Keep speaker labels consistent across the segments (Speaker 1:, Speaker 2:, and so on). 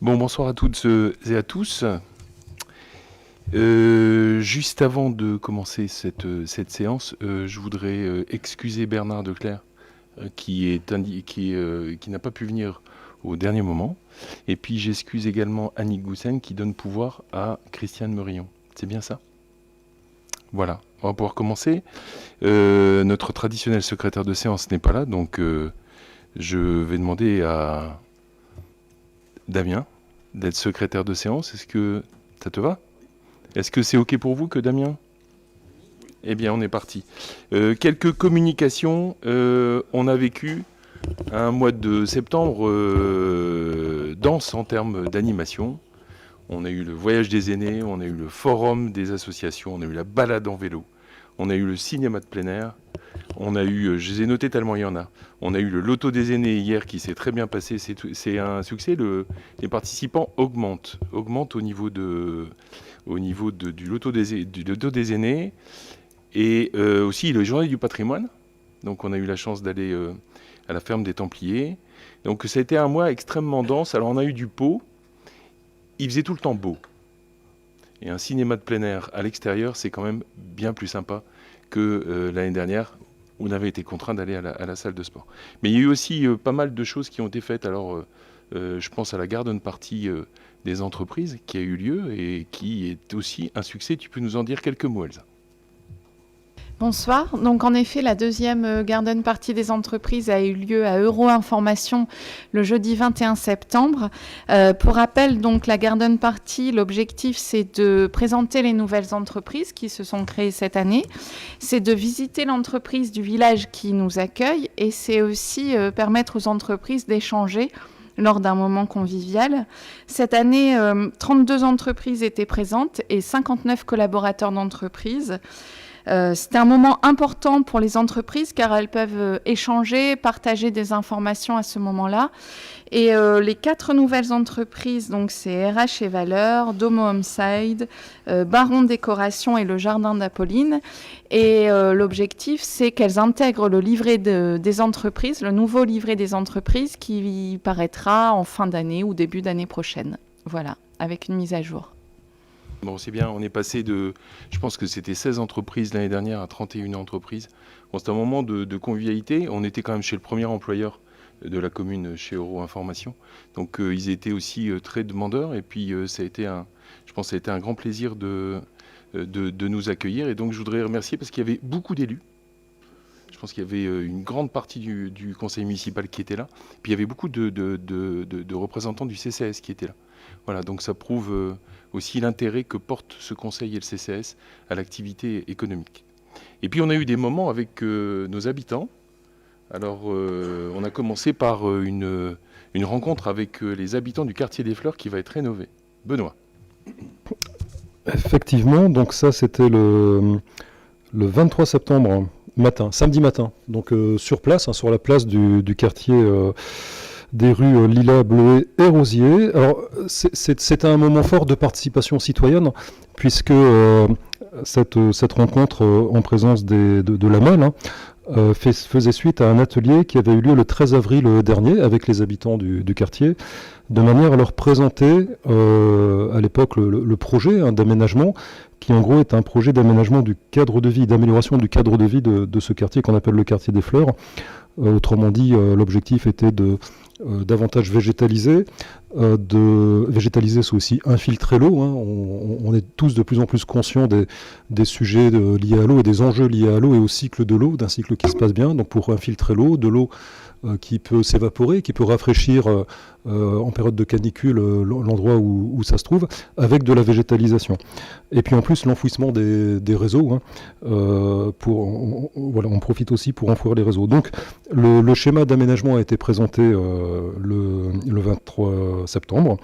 Speaker 1: Bon, bonsoir à toutes et à tous. Juste avant de commencer cette séance, je voudrais excuser Bernard Declercq qui n'a pas pu venir au dernier moment. Et puis j'excuse également Annick Goussen qui donne pouvoir à Christiane Merillon. C'est bien ça? Voilà, on va pouvoir commencer. Notre traditionnel secrétaire de séance n'est pas là, donc je vais demander à Damien d'être secrétaire de séance. Est-ce que ça te va? Est-ce que c'est OK pour vous que Damien? Eh bien, on est parti. Quelques communications. On a vécu un mois de septembre dense en termes d'animation. On a eu le voyage des aînés, on a eu le forum des associations, on a eu la balade en vélo, on a eu le cinéma de plein air, on a eu, je les ai notés tellement il y en a, on a eu le loto des aînés hier qui s'est très bien passé, c'est un succès, les participants augmentent au niveau du loto des aînés, et aussi les journées du patrimoine. Donc on a eu la chance d'aller à la ferme des Templiers. Donc ça a été un mois extrêmement dense. Alors on a eu du pot, il faisait tout le temps beau. Et un cinéma de plein air à l'extérieur, c'est quand même bien plus sympa que l'année dernière, où on avait été contraint d'aller à la salle de sport. Mais il y a eu aussi pas mal de choses qui ont été faites. Alors je pense à la garden party des entreprises qui a eu lieu et qui est aussi un succès. Tu peux nous en dire quelques mots, Elsa?
Speaker 2: Bonsoir. Donc en effet, la deuxième garden party des entreprises a eu lieu à Euro-Information le jeudi 21 septembre. Pour rappel, donc la garden party, l'objectif c'est de présenter les nouvelles entreprises qui se sont créées cette année. C'est de visiter l'entreprise du village qui nous accueille et c'est aussi permettre aux entreprises d'échanger lors d'un moment convivial. Cette année, 32 entreprises étaient présentes et 59 collaborateurs d'entreprise. C'était un moment important pour les entreprises car elles peuvent échanger, partager des informations à ce moment-là. Et les 4 nouvelles entreprises, donc c'est RH et Valeurs, Domo Homeside, Baron Décoration et le Jardin d'Apolline. Et l'objectif, c'est qu'elles intègrent le livret des entreprises, le nouveau livret des entreprises qui paraîtra en fin d'année ou début d'année prochaine. Voilà, avec une mise à jour.
Speaker 1: Bon, c'est bien, on est passé je pense que c'était 16 entreprises l'année dernière à 31 entreprises. Bon, c'est un moment de convivialité. On était quand même chez le premier employeur de la commune, chez Euro Information. Donc, ils étaient aussi très demandeurs. Et puis, je pense que ça a été un grand plaisir de nous accueillir. Et donc, je voudrais remercier parce qu'il y avait beaucoup d'élus. Je pense qu'il y avait une grande partie du conseil municipal qui était là. Puis, il y avait beaucoup de représentants du CCAS qui étaient là. Voilà, donc ça prouve aussi l'intérêt que portent ce conseil et le CCAS à l'activité économique. Et puis on a eu des moments avec nos habitants. Alors on a commencé par une rencontre avec les habitants du quartier des Fleurs qui va être rénové. Benoît.
Speaker 3: Effectivement, donc ça c'était le 23 septembre matin, samedi matin, donc sur place, sur la place du quartier des rues Lilas, Bleuet et Rosier. Alors, c'est un moment fort de participation citoyenne, puisque cette rencontre en présence de la MEL faisait suite à un atelier qui avait eu lieu le 13 avril dernier avec les habitants du quartier, de manière à leur présenter à l'époque le projet d'aménagement, qui en gros est un projet d'aménagement du cadre de vie, d'amélioration du cadre de vie de ce quartier qu'on appelle le quartier des Fleurs. Autrement dit, l'objectif était de davantage végétaliser. Végétaliser, c'est aussi infiltrer l'eau. On est tous de plus en plus conscients des sujets liés à l'eau et des enjeux liés à l'eau et au cycle de l'eau, d'un cycle qui se passe bien. Donc pour infiltrer l'eau, de l'eau qui peut s'évaporer, qui peut rafraîchir en période de canicule l'endroit où ça se trouve, avec de la végétalisation. Et puis en plus l'enfouissement des réseaux, voilà, on profite aussi pour enfouir les réseaux. Donc le schéma d'aménagement a été présenté le 23 septembre.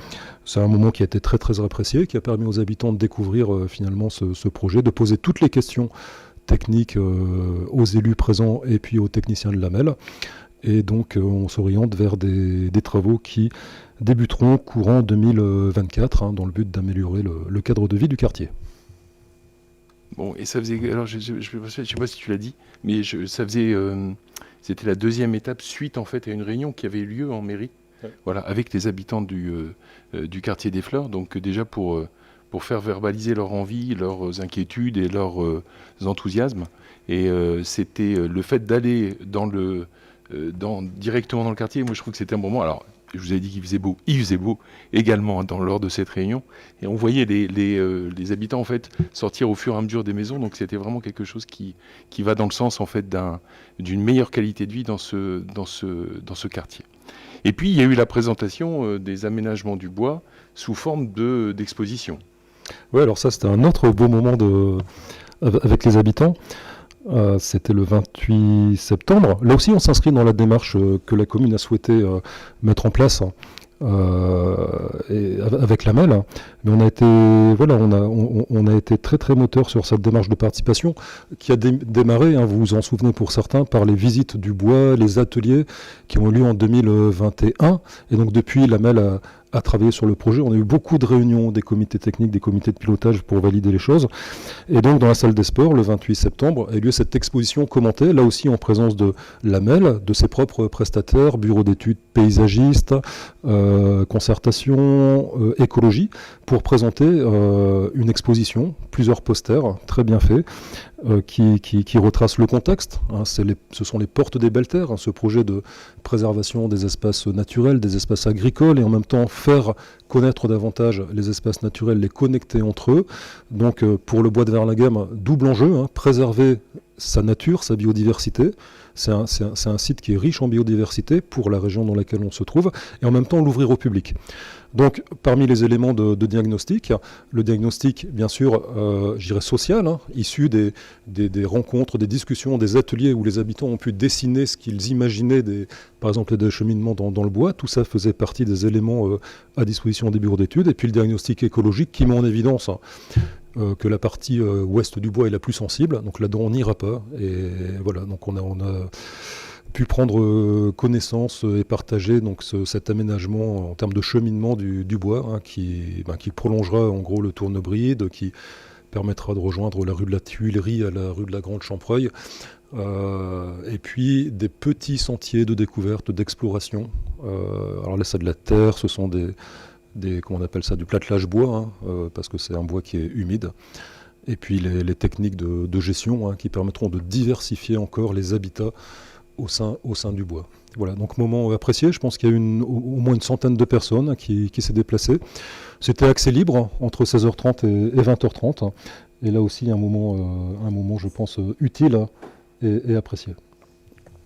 Speaker 3: C'est un moment qui a été très très apprécié, qui a permis aux habitants de découvrir finalement ce projet, de poser toutes les questions techniques aux élus présents et puis aux techniciens de la MEL. Et donc on s'oriente vers des travaux qui débuteront courant 2024 dans le but d'améliorer le cadre de vie du quartier.
Speaker 1: Bon, et ça faisait... Alors, je sais pas si tu l'as dit, mais ça faisait... c'était la deuxième étape suite, en fait, à une réunion qui avait eu lieu en mairie voilà, avec les habitants du quartier des Fleurs. Donc déjà pour faire verbaliser leur envie, leurs inquiétudes et leurs enthousiasmes. Et c'était le fait d'aller directement dans le quartier. Moi, je trouve que c'était un moment. Alors, je vous avais dit qu'il faisait beau. Il faisait beau également lors de cette réunion. Et on voyait les habitants en fait sortir au fur et à mesure des maisons. Donc, c'était vraiment quelque chose qui va dans le sens en fait d'une meilleure qualité de vie dans ce quartier. Et puis, il y a eu la présentation des aménagements du bois sous forme d'exposition.
Speaker 3: Oui, alors ça, c'était un autre beau moment avec les habitants. C'était le 28 septembre. Là aussi, on s'inscrit dans la démarche que la commune a souhaité mettre en place avec la MEL. Mais on a été très très moteur sur cette démarche de participation qui a démarré, vous vous en souvenez pour certains, par les visites du bois, les ateliers qui ont eu lieu en 2021. Et donc depuis, la MEL a travaillé sur le projet. On a eu beaucoup de réunions des comités techniques, des comités de pilotage pour valider les choses. Et donc dans la salle des sports, le 28 septembre, a eu lieu cette exposition commentée, là aussi en présence de la MEL, de ses propres prestataires, bureaux d'études paysagistes, concertation, écologie, pour présenter une exposition, plusieurs posters très bien faits, qui retrace le contexte. Ce sont les portes des belles terres, ce projet de préservation des espaces naturels, des espaces agricoles, et en même temps faire connaître davantage les espaces naturels, les connecter entre eux. Donc pour le bois de Verlinghem, double enjeu, préserver sa nature, sa biodiversité. C'est un site qui est riche en biodiversité pour la région dans laquelle on se trouve, et en même temps l'ouvrir au public. Donc, parmi les éléments de diagnostic, le diagnostic, bien sûr, je dirais social, issu des rencontres, des discussions, des ateliers où les habitants ont pu dessiner ce qu'ils imaginaient, par exemple, des cheminements dans le bois. Tout ça faisait partie des éléments à disposition des bureaux d'études. Et puis le diagnostic écologique qui met en évidence que la partie ouest du bois est la plus sensible. Donc là-dedans, on n'ira pas. Et voilà, donc on a pu prendre connaissance et partager donc cet aménagement en termes de cheminement du bois qui prolongera en gros le Tournebride, qui permettra de rejoindre la rue de la Tuilerie à la rue de la Grande Champreuil, et puis des petits sentiers de découverte, d'exploration. Alors là, c'est de la terre, ce sont comment on appelle ça, du platelage bois, parce que c'est un bois qui est humide. Et puis les techniques de gestion qui permettront de diversifier encore les habitats au sein du bois. Voilà, donc moment apprécié. Je pense qu'il y a au moins une centaine de personnes qui s'est déplacées. C'était accès libre entre 16h30 et 20h30. Et là aussi, un moment, je pense, utile et apprécié.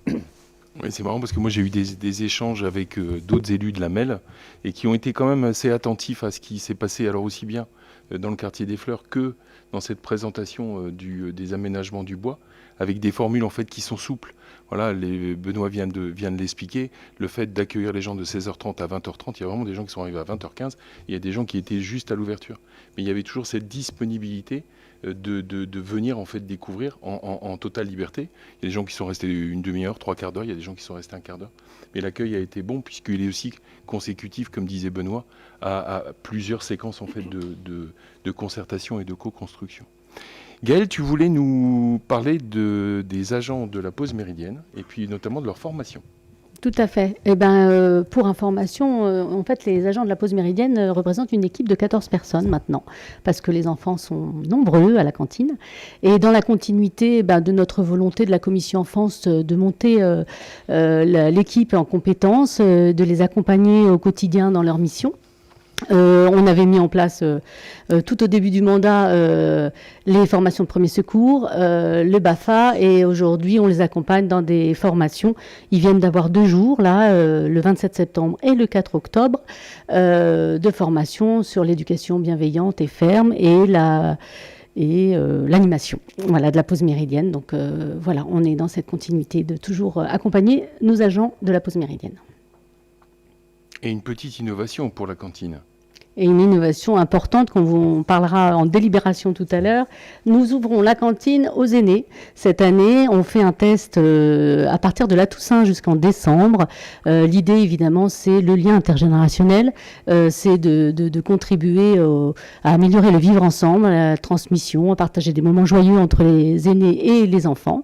Speaker 1: Oui, c'est marrant parce que moi j'ai eu des échanges avec d'autres élus de la MEL et qui ont été quand même assez attentifs à ce qui s'est passé, alors aussi bien dans le quartier des Fleurs que dans cette présentation des aménagements du bois, avec des formules en fait qui sont souples. Voilà, Benoît vient de l'expliquer, le fait d'accueillir les gens de 16h30 à 20h30, il y a vraiment des gens qui sont arrivés à 20h15, il y a des gens qui étaient juste à l'ouverture. Mais il y avait toujours cette disponibilité de venir en fait découvrir en totale liberté. Il y a des gens qui sont restés une demi-heure, trois quarts d'heure, il y a des gens qui sont restés un quart d'heure. Mais l'accueil a été bon puisqu'il est aussi consécutif, comme disait Benoît, à plusieurs séquences en fait de concertation et de co-construction. Gaël, tu voulais nous parler des agents de la pause méridienne et puis notamment de leur formation.
Speaker 4: Tout à fait. Pour information, en fait, les agents de la pause méridienne représentent une équipe de 14 personnes maintenant, parce que les enfants sont nombreux à la cantine. Et dans la continuité de notre volonté de la commission enfance de monter l'équipe en compétences, de les accompagner au quotidien dans leur mission, on avait mis en place tout au début du mandat les formations de premier secours, le BAFA, et aujourd'hui on les accompagne dans des formations. Ils viennent d'avoir 2 jours, là, le 27 septembre et le 4 octobre, de formation sur l'éducation bienveillante et ferme et l'animation, voilà, de la pause méridienne. Donc voilà, on est dans cette continuité de toujours accompagner nos agents de la pause méridienne.
Speaker 1: Et une petite innovation pour la cantine.
Speaker 4: Et une innovation importante, on parlera en délibération tout à l'heure, nous ouvrons la cantine aux aînés. Cette année, on fait un test à partir de la Toussaint jusqu'en décembre. L'idée, évidemment, c'est le lien intergénérationnel, c'est de contribuer à améliorer le vivre ensemble, à la transmission, à partager des moments joyeux entre les aînés et les enfants.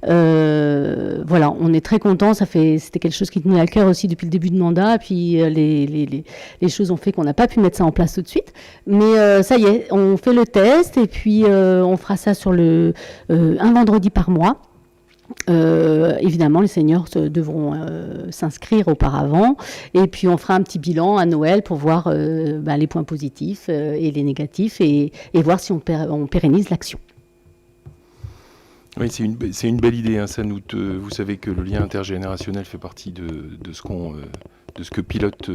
Speaker 4: Voilà, on est très contents. C'était quelque chose qui tenait à cœur aussi depuis le début de mandat. Puis les choses ont fait qu'on n'a pas pu mettre ça en place tout de suite. Mais ça y est, on fait le test et puis on fera ça sur un vendredi par mois. Évidemment, les seniors devront s'inscrire auparavant et puis on fera un petit bilan à Noël pour voir les points positifs et les négatifs et voir si on pérennise l'action.
Speaker 1: Oui, c'est une belle idée, hein, ça. Vous savez que le lien intergénérationnel fait partie de ce que pilote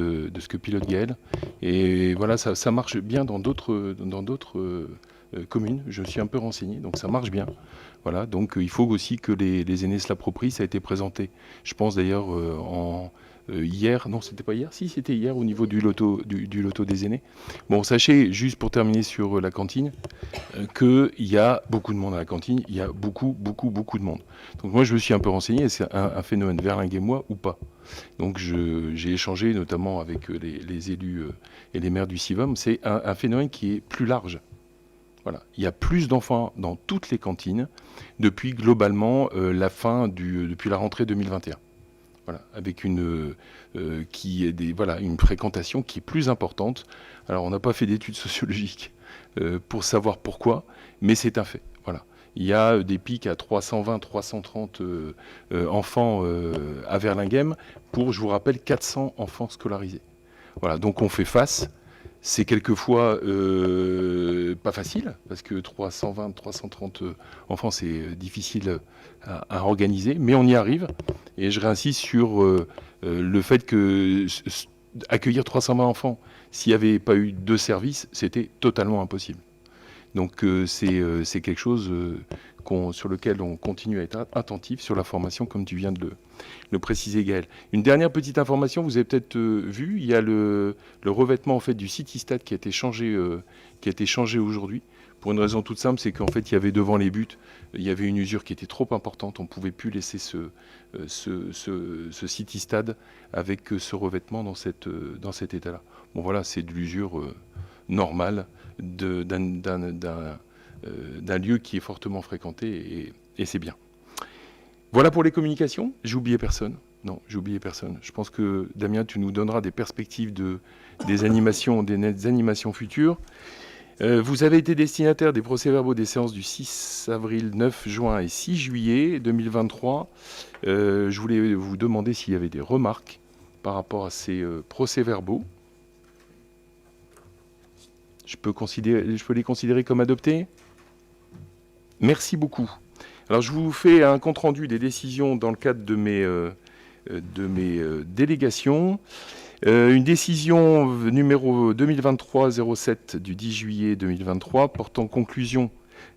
Speaker 1: Gaël. Et voilà, ça marche bien dans d'autres communes. Je me suis un peu renseigné, donc ça marche bien. Voilà, donc il faut aussi que les aînés se l'approprient. Ça a été présenté, je pense d'ailleurs, hier. Non, c'était pas hier. Si, c'était hier au niveau du loto des aînés. Bon, sachez, juste pour terminer sur la cantine, qu'il y a beaucoup de monde à la cantine. Il y a beaucoup de monde. Donc moi, je me suis un peu renseigné. Est-ce que c'est un phénomène verlinguémois ou pas? Donc j'ai échangé notamment avec les élus et les maires du CIVOM. C'est un phénomène qui est plus large. Voilà. Il y a plus d'enfants dans toutes les cantines depuis globalement depuis la rentrée 2021. Voilà, avec une fréquentation qui est plus importante. Alors on n'a pas fait d'études sociologiques pour savoir pourquoi, mais c'est un fait. Voilà. Il y a des pics à 320, 330 enfants à Verlinghem pour, je vous rappelle, 400 enfants scolarisés. Voilà, donc on fait face. C'est quelquefois pas facile, parce que 320, 330 enfants, c'est difficile à organiser, mais on y arrive. Et je réinsiste sur le fait que accueillir 320 enfants, s'il n'y avait pas eu de service, c'était totalement impossible. Donc c'est quelque chose sur lequel on continue à être attentif sur la formation, comme tu viens de le préciser, Gaël. Une dernière petite information, vous avez peut-être vu, il y a le revêtement en fait du Citystade qui a été changé aujourd'hui. Pour une raison toute simple, c'est qu'en fait il y avait devant les buts, il y avait une usure qui était trop importante. On ne pouvait plus laisser ce Citystade avec ce revêtement dans cet état-là. Bon voilà, c'est de l'usure normale d'un lieu qui est fortement fréquenté et c'est bien. Voilà pour les communications. J'ai oublié personne. Non, j'ai oublié personne. Je pense que Damien, tu nous donneras des perspectives des animations futures. Vous avez été destinataire des procès-verbaux des séances du 6 avril, 9 juin et 6 juillet 2023. Je voulais vous demander s'il y avait des remarques par rapport à ces procès-verbaux. Je peux les considérer comme adoptés? Merci beaucoup. Alors, je vous fais un compte-rendu des décisions dans le cadre de mes délégations. Une décision numéro 2023-07 du 10 juillet 2023 portant conclusion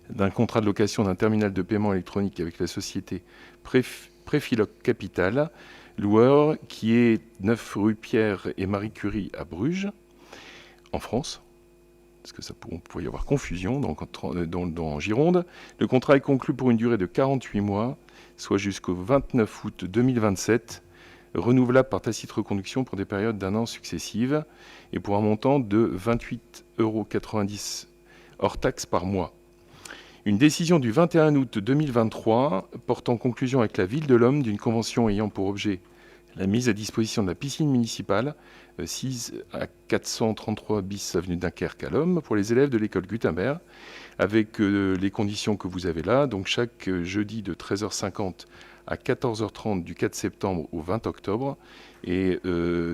Speaker 1: d'un contrat de location d'un terminal de paiement électronique avec la société Préfiloc Capital, loueur, qui est 9 rue Pierre et Marie Curie à Bruges, en France. Parce que on pourrait y avoir confusion dans Gironde. Le contrat est conclu pour une durée de 48 mois, soit jusqu'au 29 août 2027, renouvelable par tacite reconduction pour des périodes d'1 an successives, et pour un montant de 28,90 € hors taxe par mois. Une décision du 21 août 2023 portant conclusion avec la Ville de l'Homme d'une convention ayant pour objet la mise à disposition de la piscine municipale 6 à 433 bis avenue Dunkerque à l'Homme pour les élèves de l'école Gutenberg, avec les conditions que vous avez là. Donc chaque jeudi de 13h50 à 14h30 du 4 septembre au 20 octobre et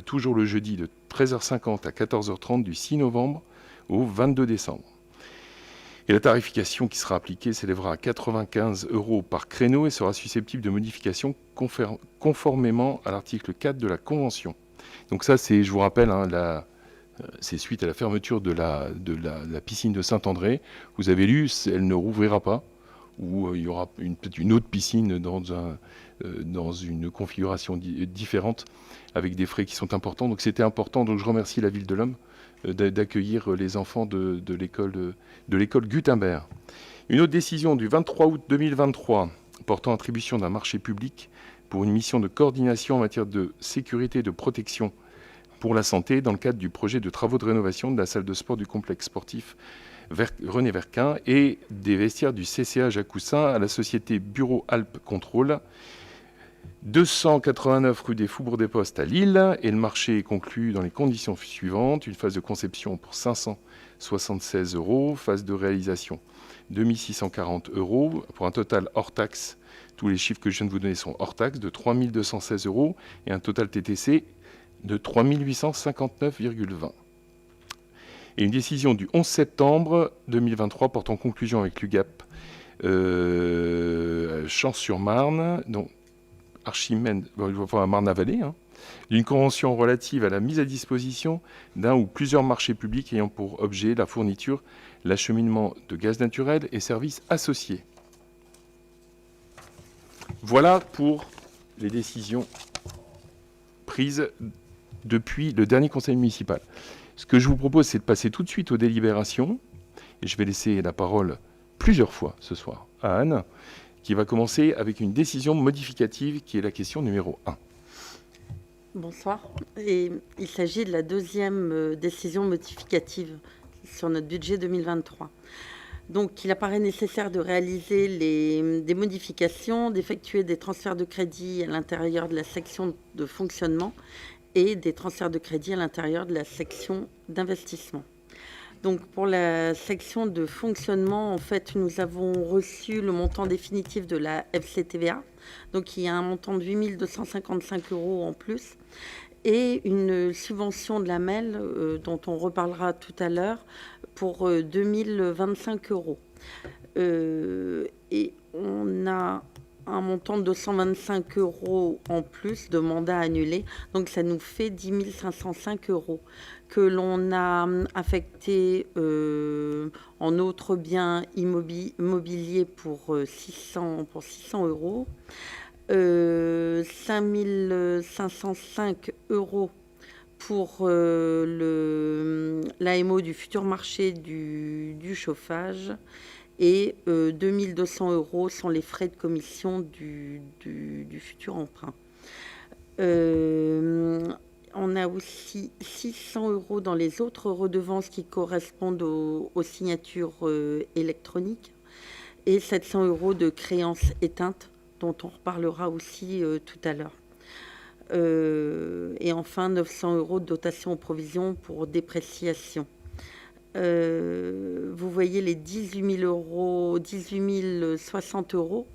Speaker 1: toujours le jeudi de 13h50 à 14h30 du 6 novembre au 22 décembre. Et la tarification qui sera appliquée s'élèvera à 95 € par créneau et sera susceptible de modification conformément à l'article 4 de la Convention. Donc ça, je vous rappelle, c'est suite à la fermeture de la piscine de Saint-André. Vous avez lu, elle ne rouvrira pas, ou il y aura peut-être une autre piscine dans dans une configuration différente, avec des frais qui sont importants. Donc c'était important, donc je remercie la Ville de l'Homme d'accueillir les enfants de l'école Gutenberg. Une autre décision du 23 août 2023 portant attribution d'un marché public pour une mission de coordination en matière de sécurité et de protection pour la santé dans le cadre du projet de travaux de rénovation de la salle de sport du complexe sportif René Verquin et des vestiaires du CCH à Coussins à la société Bureau Alpes Contrôle, 289 rue des Faubourgs-des-Postes à Lille, et le marché est conclu dans les conditions suivantes. Une phase de conception pour 576 €, phase de réalisation 2640 €, pour un total hors taxe, tous les chiffres que je viens de vous donner sont hors taxe, de 3216 € et un total TTC de 3859,20 €. Et une décision du 11 septembre 2023 portant conclusion avec l'UGAP Champs-sur-Marne, donc Archimède, Marne-la-Vallée, d'une convention relative à la mise à disposition d'un ou plusieurs marchés publics ayant pour objet la fourniture, l'acheminement de gaz naturel et services associés. Voilà pour les décisions prises depuis le dernier conseil municipal. Ce que je vous propose, c'est de passer tout de suite aux délibérations. Et je vais laisser la parole plusieurs fois ce soir à Anne, qui va commencer avec une décision modificative qui est la question numéro 1.
Speaker 5: Bonsoir. Et il s'agit de la deuxième décision modificative sur notre budget 2023. Donc, il apparaît nécessaire de réaliser des modifications, d'effectuer des transferts de crédit à l'intérieur de la section de fonctionnement et des transferts de crédit à l'intérieur de la section d'investissement. Donc, pour la section de fonctionnement, en fait, nous avons reçu le montant définitif de la FCTVA. Donc, il y a un montant de 8 255 € en plus et une subvention de la MEL dont on reparlera tout à l'heure pour 2025 €. Et on a un montant de 225 € en plus de mandats annulés. Donc, ça nous fait 10 505 € que l'on a affecté en autres biens immobiliers pour 600 €. 5 505 € pour l'AMO du futur marché du chauffage et 2200 € sont les frais de commission du futur emprunt. On a aussi 600 € dans les autres redevances qui correspondent aux signatures électroniques et 700 € de créances éteintes dont on reparlera aussi tout à l'heure. Et enfin 900 € de dotation aux provisions pour dépréciation. Vous voyez les 18 060 €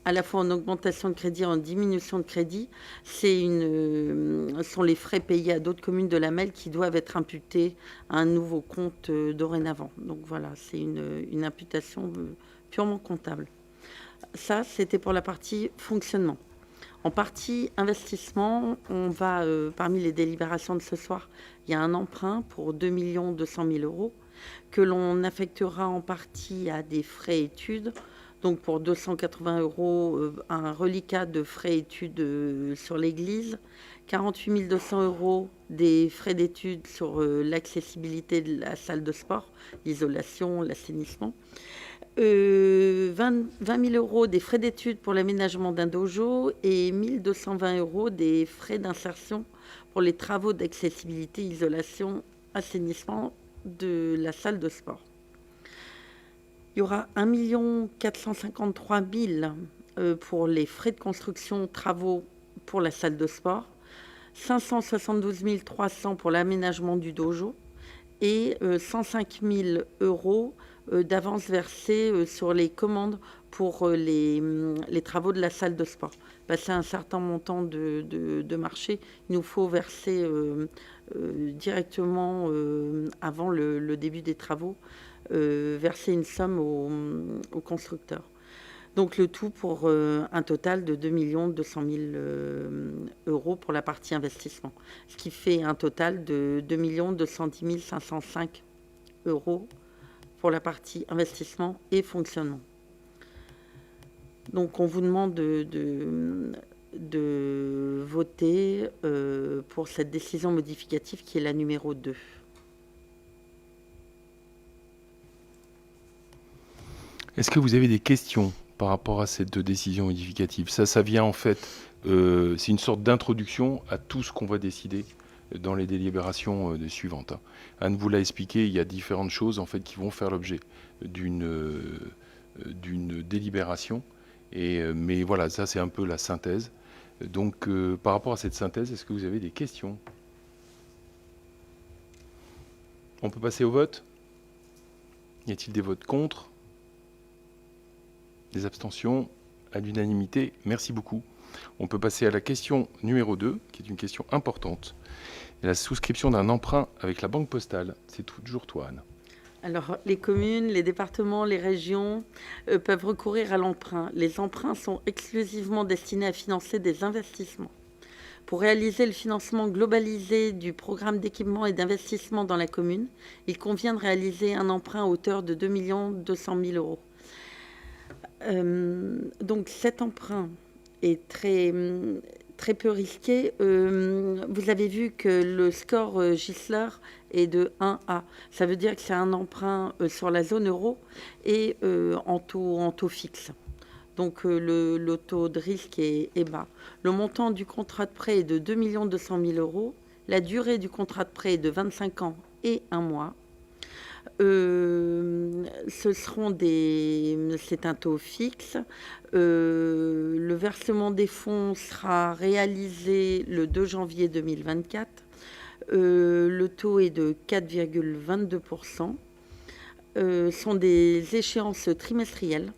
Speaker 5: à la fois en augmentation de crédit et en diminution de crédit. Sont les frais payés à d'autres communes de la MEL qui doivent être imputés à un nouveau compte dorénavant. Donc voilà, c'est une imputation purement comptable. Ça, c'était pour la partie fonctionnement. En partie investissement, on va, parmi les délibérations de ce soir, il y a un emprunt pour 2 200 000 € que l'on affectera en partie à des frais études. Donc pour 280 €, un reliquat de frais études sur l'église, 48 200 € des frais d'études sur l'accessibilité de la salle de sport, l'isolation, l'assainissement. 20 000 € des frais d'études pour l'aménagement d'un dojo et 1 220 € des frais d'insertion pour les travaux d'accessibilité, isolation, assainissement de la salle de sport. Il y aura 1 453 000 pour les frais de construction, travaux pour la salle de sport, 572 300 pour l'aménagement du dojo et 105 000 € d'avance versée sur les commandes pour les travaux de la salle de sport. Passer un certain montant de marché, il nous faut verser directement avant le début des travaux, verser une somme au constructeur. Donc le tout pour un total de 2 200 000 € pour la partie investissement, ce qui fait un total de 2 210 505 € pour la partie investissement et fonctionnement. Donc on vous demande de voter pour cette décision modificative qui est la numéro 2.
Speaker 1: Est-ce que vous avez des questions par rapport à cette décision modificative? Ça vient en fait, c'est une sorte d'introduction à tout ce qu'on va décider dans les délibérations suivantes. Anne vous l'a expliqué, il y a différentes choses en fait qui vont faire l'objet d'une délibération. Mais voilà, ça c'est un peu la synthèse. Donc par rapport à cette synthèse, est-ce que vous avez des questions? On peut passer au vote? Y a-t-il des votes contre? Des abstentions? À l'unanimité, merci beaucoup. On peut passer à la question numéro 2, qui est une question importante. La souscription d'un emprunt avec la Banque Postale. C'est toujours toi, Anne.
Speaker 5: Alors, les communes, les départements, les régions peuvent recourir à l'emprunt. Les emprunts sont exclusivement destinés à financer des investissements. Pour réaliser le financement globalisé du programme d'équipement et d'investissement dans la commune, il convient de réaliser un emprunt à hauteur de 2 200 000 euros. Donc, cet emprunt est très peu risqué. Vous avez vu que le score Gisler est de 1A. Ça veut dire que c'est un emprunt sur la zone euro et en taux fixe. Donc le taux de risque est bas. Le montant du contrat de prêt est de 2 200 000 euros. La durée du contrat de prêt est de 25 ans et 1 mois. C'est un taux fixe. Le versement des fonds sera réalisé le 2 janvier 2024. Le taux est de 4,22%. Sont des échéances trimestrielles.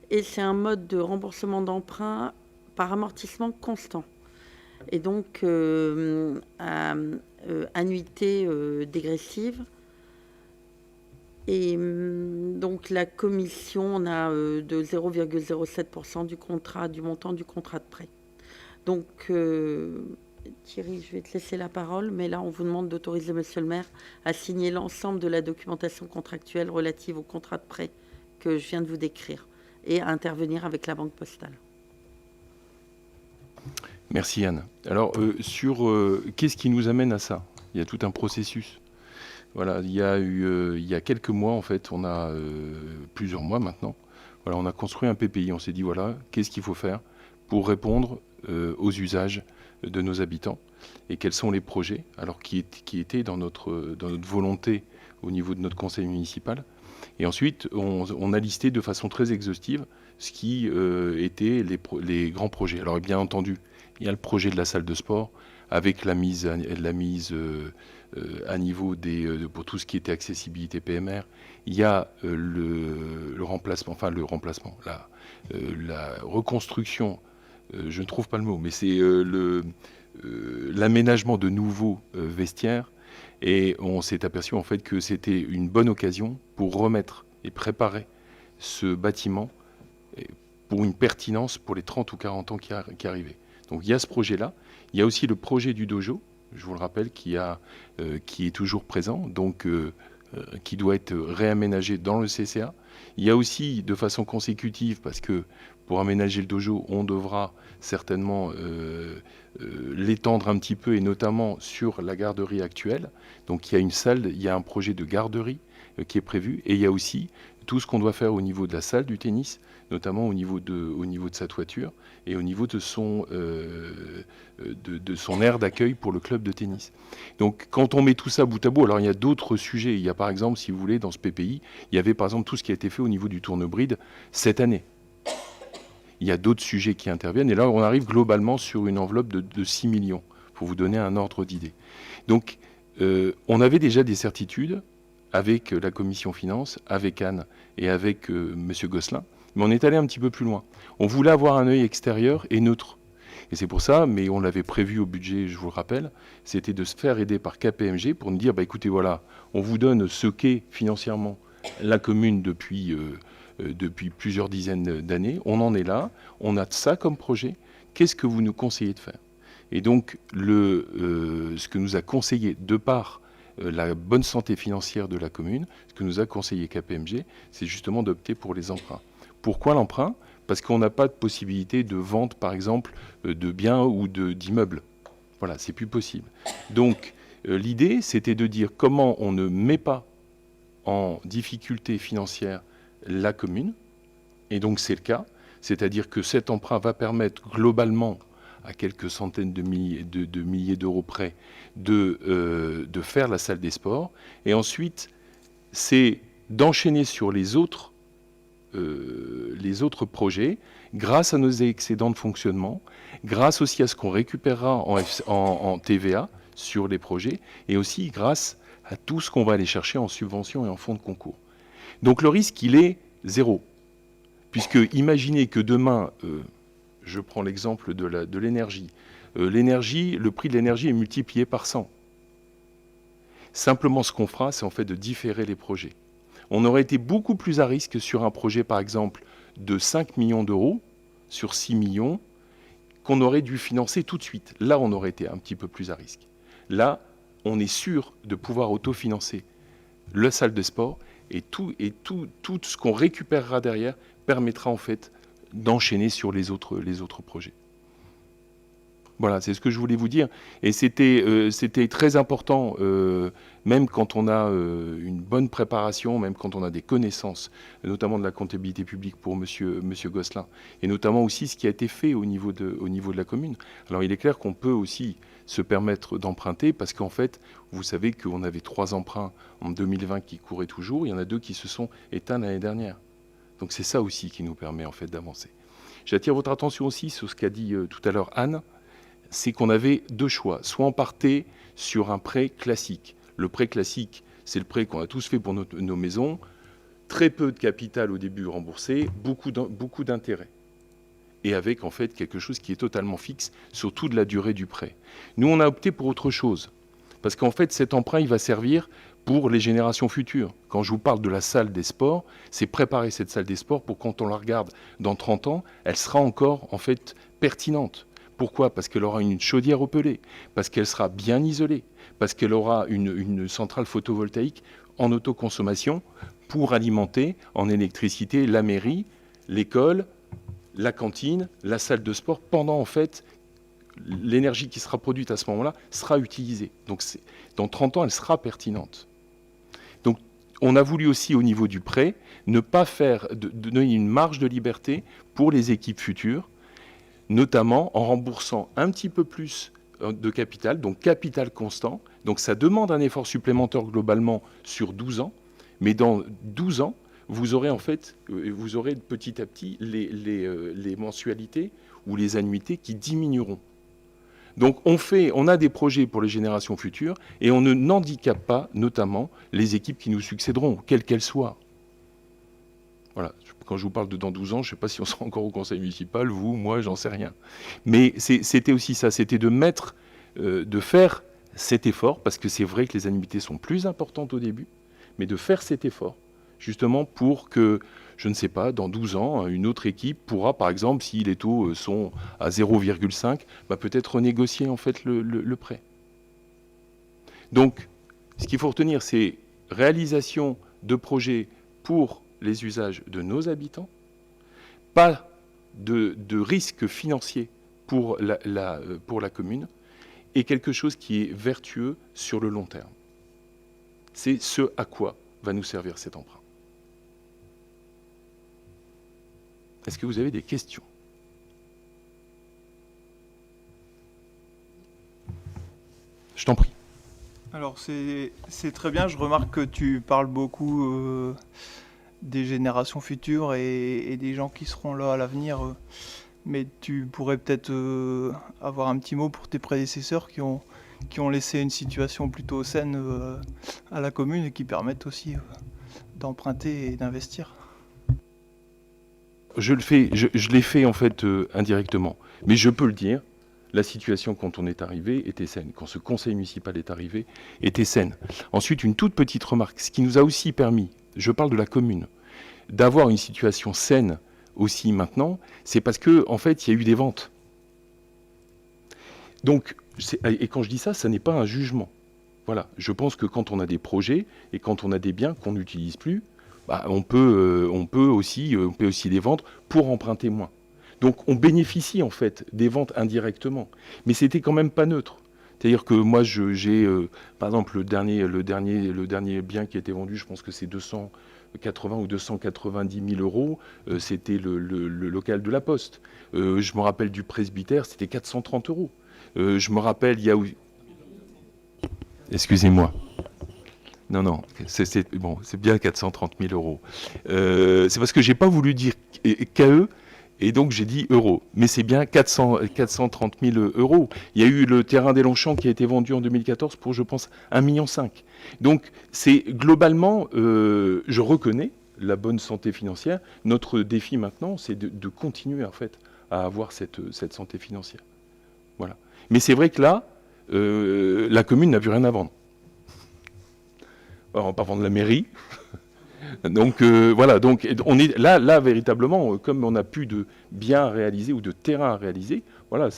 Speaker 5: Et c'est un mode de remboursement d'emprunt par amortissement constant. Et donc, annuité dégressive. Et donc la commission, on a de 0,07% du montant du contrat de prêt. Donc Thierry, je vais te laisser la parole, mais là on vous demande d'autoriser monsieur le maire à signer l'ensemble de la documentation contractuelle relative au contrat de prêt que je viens de vous décrire et à intervenir avec la Banque Postale.
Speaker 1: Merci Anne. Alors qu'est-ce qui nous amène à ça? Il y a tout un processus. Voilà, il y a quelques mois, en fait, on a plusieurs mois maintenant, voilà, on a construit un PPI. On s'est dit, voilà, qu'est-ce qu'il faut faire pour répondre aux usages de nos habitants et quels sont les projets, alors qui étaient dans notre volonté au niveau de notre conseil municipal. Et ensuite, on a listé de façon très exhaustive ce qui étaient les grands projets. Alors, bien entendu, il y a le projet de la salle de sport avec la mise à niveau pour tout ce qui était accessibilité PMR. Il y a la reconstruction, je ne trouve pas le mot, mais c'est l'aménagement de nouveaux vestiaires. Et on s'est aperçu en fait que c'était une bonne occasion pour remettre et préparer ce bâtiment pour une pertinence pour les 30 ou 40 ans qui arrivaient. Donc il y a ce projet-là. Il y a aussi le projet du dojo, je vous le rappelle, qui est toujours présent, donc qui doit être réaménagé dans le CCA. Il y a aussi de façon consécutive, parce que pour aménager le dojo, on devra certainement l'étendre un petit peu, et notamment sur la garderie actuelle. Donc il y a une salle, il y a un projet de garderie qui est prévu, et il y a aussi tout ce qu'on doit faire au niveau de la salle du tennis, notamment au niveau de sa toiture et au niveau de son aire d'accueil pour le club de tennis. Donc quand on met tout ça bout à bout, alors il y a d'autres sujets. Il y a par exemple, si vous voulez, dans ce PPI, il y avait par exemple tout ce qui a été fait au niveau du tournebride cette année. Il y a d'autres sujets qui interviennent, et là on arrive globalement sur une enveloppe de 6 millions, pour vous donner un ordre d'idée. Donc on avait déjà des certitudes avec la commission finance, avec Anne et avec monsieur Gosselin, mais on est allé un petit peu plus loin. On voulait avoir un œil extérieur et neutre. Et c'est pour ça, mais on l'avait prévu au budget, je vous le rappelle, c'était de se faire aider par KPMG pour nous dire, bah, écoutez, voilà, on vous donne ce qu'est financièrement la commune depuis plusieurs dizaines d'années. On en est là, on a ça comme projet. Qu'est-ce que vous nous conseillez de faire? Et donc, ce que nous a conseillé, de par la bonne santé financière de la commune, ce que nous a conseillé KPMG, c'est justement d'opter pour les emprunts. Pourquoi l'emprunt? parce qu'on n'a pas de possibilité de vente, par exemple, de biens ou d'immeubles. Voilà, c'est plus possible. Donc, l'idée, c'était de dire comment on ne met pas en difficulté financière la commune, et donc c'est le cas, c'est-à-dire que cet emprunt va permettre globalement, à quelques centaines de milliers d'euros près, de faire la salle des sports, et ensuite, c'est d'enchaîner sur les autres projets, grâce à nos excédents de fonctionnement, grâce aussi à ce qu'on récupérera en TVA sur les projets, et aussi grâce à tout ce qu'on va aller chercher en subvention et en fonds de concours. Donc le risque, il est zéro. Puisque imaginez que demain, je prends l'exemple de l'énergie, le prix de l'énergie est multiplié par 100. Simplement, ce qu'on fera, c'est en fait de différer les projets. On aurait été beaucoup plus à risque sur un projet, par exemple, de 5 millions d'euros, sur 6 millions, qu'on aurait dû financer tout de suite. Là, on aurait été un petit peu plus à risque. Là, on est sûr de pouvoir autofinancer la salle de sport et tout ce qu'on récupérera derrière permettra en fait d'enchaîner sur les autres projets. Voilà, c'est ce que je voulais vous dire. Et c'était très important, même quand on a une bonne préparation, même quand on a des connaissances, notamment de la comptabilité publique pour monsieur Gosselin, et notamment aussi ce qui a été fait au niveau de la commune. Alors il est clair qu'on peut aussi se permettre d'emprunter, parce qu'en fait, vous savez qu'on avait 3 emprunts en 2020 qui couraient toujours, il y en a 2 qui se sont éteints l'année dernière. Donc c'est ça aussi qui nous permet en fait d'avancer. J'attire votre attention aussi sur ce qu'a dit tout à l'heure Anne, c'est qu'on avait 2 choix. Soit on partait sur un prêt classique. Le prêt classique, c'est le prêt qu'on a tous fait pour nos maisons. Très peu de capital au début remboursé, beaucoup d'intérêts. Et avec en fait quelque chose qui est totalement fixe sur toute la durée du prêt. Nous, on a opté pour autre chose. Parce qu'en fait, cet emprunt, il va servir pour les générations futures. Quand je vous parle de la salle des sports, c'est préparer cette salle des sports pour quand on la regarde dans 30 ans, elle sera encore en fait pertinente. Pourquoi ? Parce qu'elle aura une chaudière au pellet, parce qu'elle sera bien isolée, parce qu'elle aura une centrale photovoltaïque en autoconsommation pour alimenter en électricité la mairie, l'école, la cantine, la salle de sport. Pendant, en fait, l'énergie qui sera produite à ce moment-là sera utilisée. Donc, dans 30 ans, elle sera pertinente. Donc, on a voulu aussi, au niveau du prêt, ne pas donner une marge de liberté pour les équipes futures, notamment en remboursant un petit peu plus de capital, donc capital constant. Donc ça demande un effort supplémentaire globalement sur 12 ans, mais dans 12 ans, vous aurez petit à petit les mensualités ou les annuités qui diminueront. Donc on a des projets pour les générations futures et on ne n'handicape pas notamment les équipes qui nous succéderont, quelles qu'elles soient. Voilà. Quand je vous parle de dans 12 ans, je ne sais pas si on sera encore au conseil municipal, vous, moi, j'en sais rien. Mais c'était aussi ça, c'était de faire cet effort, parce que c'est vrai que les annuités sont plus importantes au début, mais de faire cet effort, justement pour que, je ne sais pas, dans 12 ans, une autre équipe pourra, par exemple, si les taux sont à 0,5, peut-être renégocier en fait le prêt. Donc, ce qu'il faut retenir, c'est réalisation de projets pour les usages de nos habitants, pas de risque financier pour la commune, et quelque chose qui est vertueux sur le long terme. C'est ce à quoi va nous servir cet emprunt. Est-ce que vous avez des questions ? Je t'en prie.
Speaker 6: Alors c'est très bien, je remarque que tu parles beaucoup des générations futures et des gens qui seront là à l'avenir, mais tu pourrais peut-être avoir un petit mot pour tes prédécesseurs qui ont laissé une situation plutôt saine à la commune et qui permettent aussi d'emprunter et d'investir.
Speaker 1: Je l'ai fait en fait indirectement, mais je peux le dire. La situation, quand on est arrivé, était saine. Quand ce conseil municipal est arrivé, était saine. Ensuite, une toute petite remarque. Ce qui nous a aussi permis, je parle de la commune, d'avoir une situation saine aussi maintenant, c'est parce que, en fait, il y a eu des ventes. Donc, et quand je dis ça, ça n'est pas un jugement. Voilà. Je pense que quand on a des projets et quand on a des biens qu'on n'utilise plus, on peut aussi les vendre pour emprunter moins. Donc on bénéficie en fait des ventes indirectement, mais c'était quand même pas neutre. C'est-à-dire que moi j'ai par exemple le dernier bien qui a été vendu, je pense que c'est 280 ou 290 000 euros, c'était le local de la Poste. Je me rappelle du presbytère, c'était 430 euros. Je me rappelle, excusez-moi. Non, c'est bien 430 000 euros. C'est parce que j'ai pas voulu dire KE, et donc j'ai dit euros. Mais c'est bien 430 000 euros. Il y a eu le terrain des Longchamps qui a été vendu en 2014 pour, je pense, 1,5 million. Donc c'est globalement, je reconnais la bonne santé financière. Notre défi maintenant, c'est de continuer en fait à avoir cette santé financière. Voilà. Mais c'est vrai que là, la commune n'a plus rien à vendre. Alors, on va pas vendre la mairie. Donc voilà, donc on est là véritablement, comme on n'a plus de biens à réaliser ou de terrain à réaliser, voilà,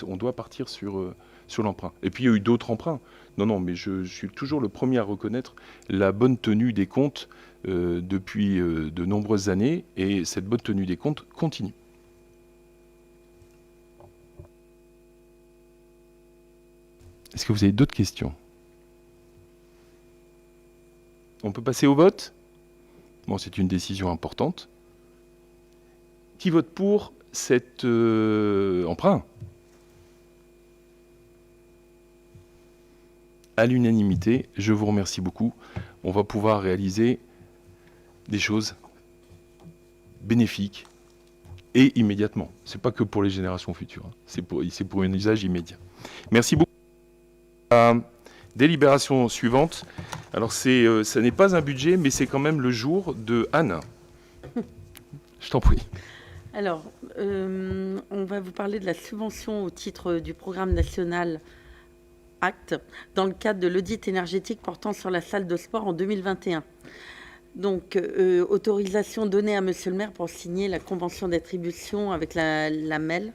Speaker 1: on doit partir sur l'emprunt. Et puis il y a eu d'autres emprunts. Non, mais je suis toujours le premier à reconnaître la bonne tenue des comptes depuis de nombreuses années, et cette bonne tenue des comptes continue. Est-ce que vous avez d'autres questions? On peut passer au vote? Bon, c'est une décision importante. Qui vote pour cet emprunt? À l'unanimité, je vous remercie beaucoup. On va pouvoir réaliser des choses bénéfiques et immédiatement. C'est pas que pour les générations futures, hein. C'est pour un usage immédiat. Merci beaucoup. Délibération suivante. Alors, ça n'est pas un budget, mais c'est quand même le jour de Anne. Je t'en prie.
Speaker 5: Alors, on va vous parler de la subvention au titre du programme national ACT dans le cadre de l'audit énergétique portant sur la salle de sport en 2021. Donc, autorisation donnée à Monsieur le maire pour signer la convention d'attribution avec la MEL.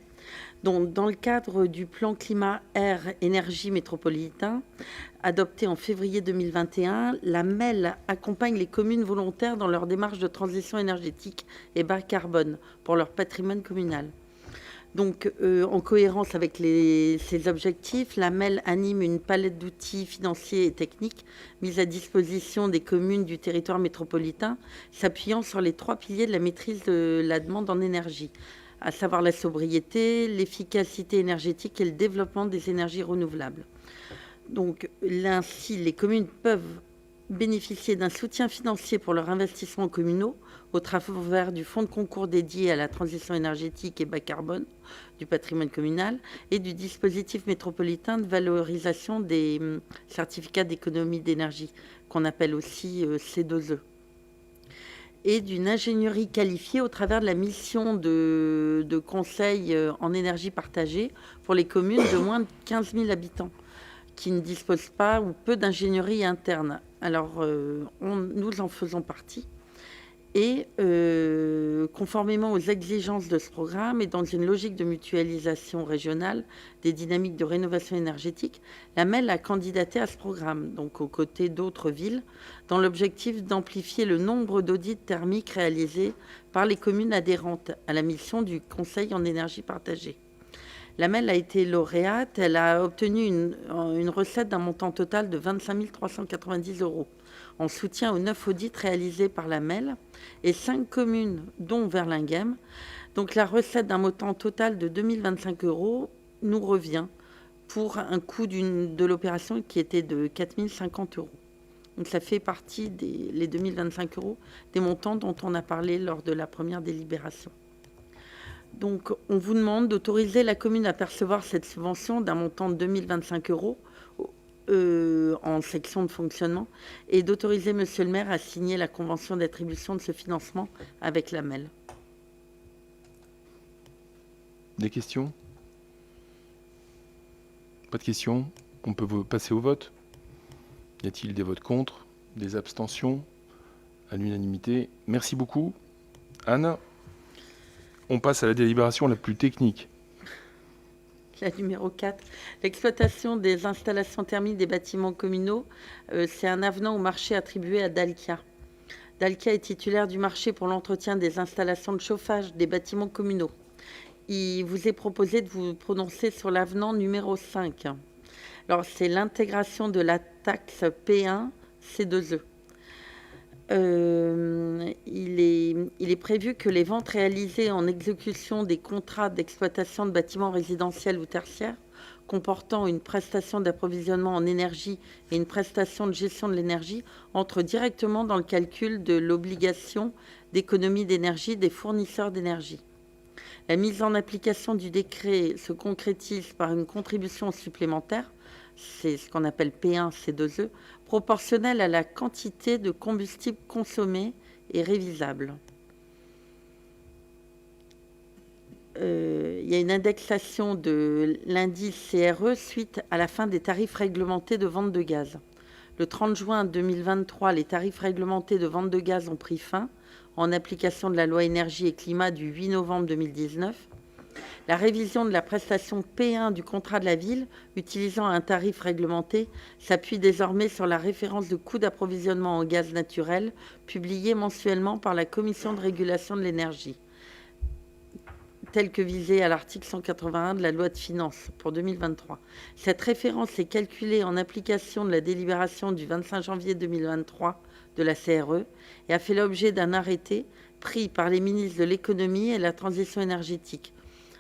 Speaker 5: Donc, dans le cadre du plan climat air énergie métropolitain adopté en février 2021, la MEL accompagne les communes volontaires dans leur démarche de transition énergétique et bas carbone pour leur patrimoine communal. Donc, en cohérence avec ces objectifs, la MEL anime une palette d'outils financiers et techniques mis à disposition des communes du territoire métropolitain, s'appuyant sur les 3 piliers de la maîtrise de la demande en énergie, à savoir la sobriété, l'efficacité énergétique et le développement des énergies renouvelables. Donc, ainsi, les communes peuvent bénéficier d'un soutien financier pour leurs investissements communaux au travers du fonds de concours dédié à la transition énergétique et bas carbone du patrimoine communal et du dispositif métropolitain de valorisation des certificats d'économie d'énergie, qu'on appelle aussi C2E. Et d'une ingénierie qualifiée au travers de la mission de conseil en énergie partagée pour les communes de moins de 15 000 habitants qui ne disposent pas ou peu d'ingénierie interne. Alors, nous en faisons partie. Et conformément aux exigences de ce programme et dans une logique de mutualisation régionale des dynamiques de rénovation énergétique, la MEL a candidaté à ce programme, donc aux côtés d'autres villes, dans l'objectif d'amplifier le nombre d'audits thermiques réalisés par les communes adhérentes à la mission du Conseil en énergie partagée. La MEL a été lauréate, elle a obtenu une recette d'un montant total de 25 390 euros en soutien aux 9 audits réalisés par la MEL et 5 communes, dont Verlinghem. Donc la recette d'un montant total de 2025 euros nous revient pour un coût de l'opération qui était de 4 050 euros. Donc ça fait partie les 2025 euros des montants dont on a parlé lors de la première délibération. Donc, on vous demande d'autoriser la commune à percevoir cette subvention d'un montant de 2025 euros en section de fonctionnement et d'autoriser Monsieur le maire à signer la convention d'attribution de ce financement avec la MEL.
Speaker 1: Des questions? Pas de questions? On peut passer au vote? Y a-t-il des votes contre? Des abstentions? À l'unanimité. Merci beaucoup. Anne? On passe à la délibération la plus technique.
Speaker 5: La numéro 4, l'exploitation des installations thermiques des bâtiments communaux, c'est un avenant au marché attribué à Dalkia. Dalkia est titulaire du marché pour l'entretien des installations de chauffage des bâtiments communaux. Il vous est proposé de vous prononcer sur l'avenant numéro 5. Alors, c'est l'intégration de la taxe P1 C2E. Il est prévu que les ventes réalisées en exécution des contrats d'exploitation de bâtiments résidentiels ou tertiaires comportant une prestation d'approvisionnement en énergie et une prestation de gestion de l'énergie entrent directement dans le calcul de l'obligation d'économie d'énergie des fournisseurs d'énergie. La mise en application du décret se concrétise par une contribution supplémentaire, c'est ce qu'on appelle P1 C2E, proportionnelle à la quantité de combustible consommé et révisable. Il y a une indexation de l'indice CRE suite à la fin des tarifs réglementés de vente de gaz. Le 30 juin 2023, les tarifs réglementés de vente de gaz ont pris fin en application de la loi énergie et climat du 8 novembre 2019. La révision de la prestation P1 du contrat de la ville, utilisant un tarif réglementé, s'appuie désormais sur la référence de coût d'approvisionnement en gaz naturel publiée mensuellement par la Commission de régulation de l'énergie, telle que visée à l'article 181 de la loi de finances pour 2023. Cette référence est calculée en application de la délibération du 25 janvier 2023 de la CRE et a fait l'objet d'un arrêté pris par les ministres de l'économie et de la transition énergétique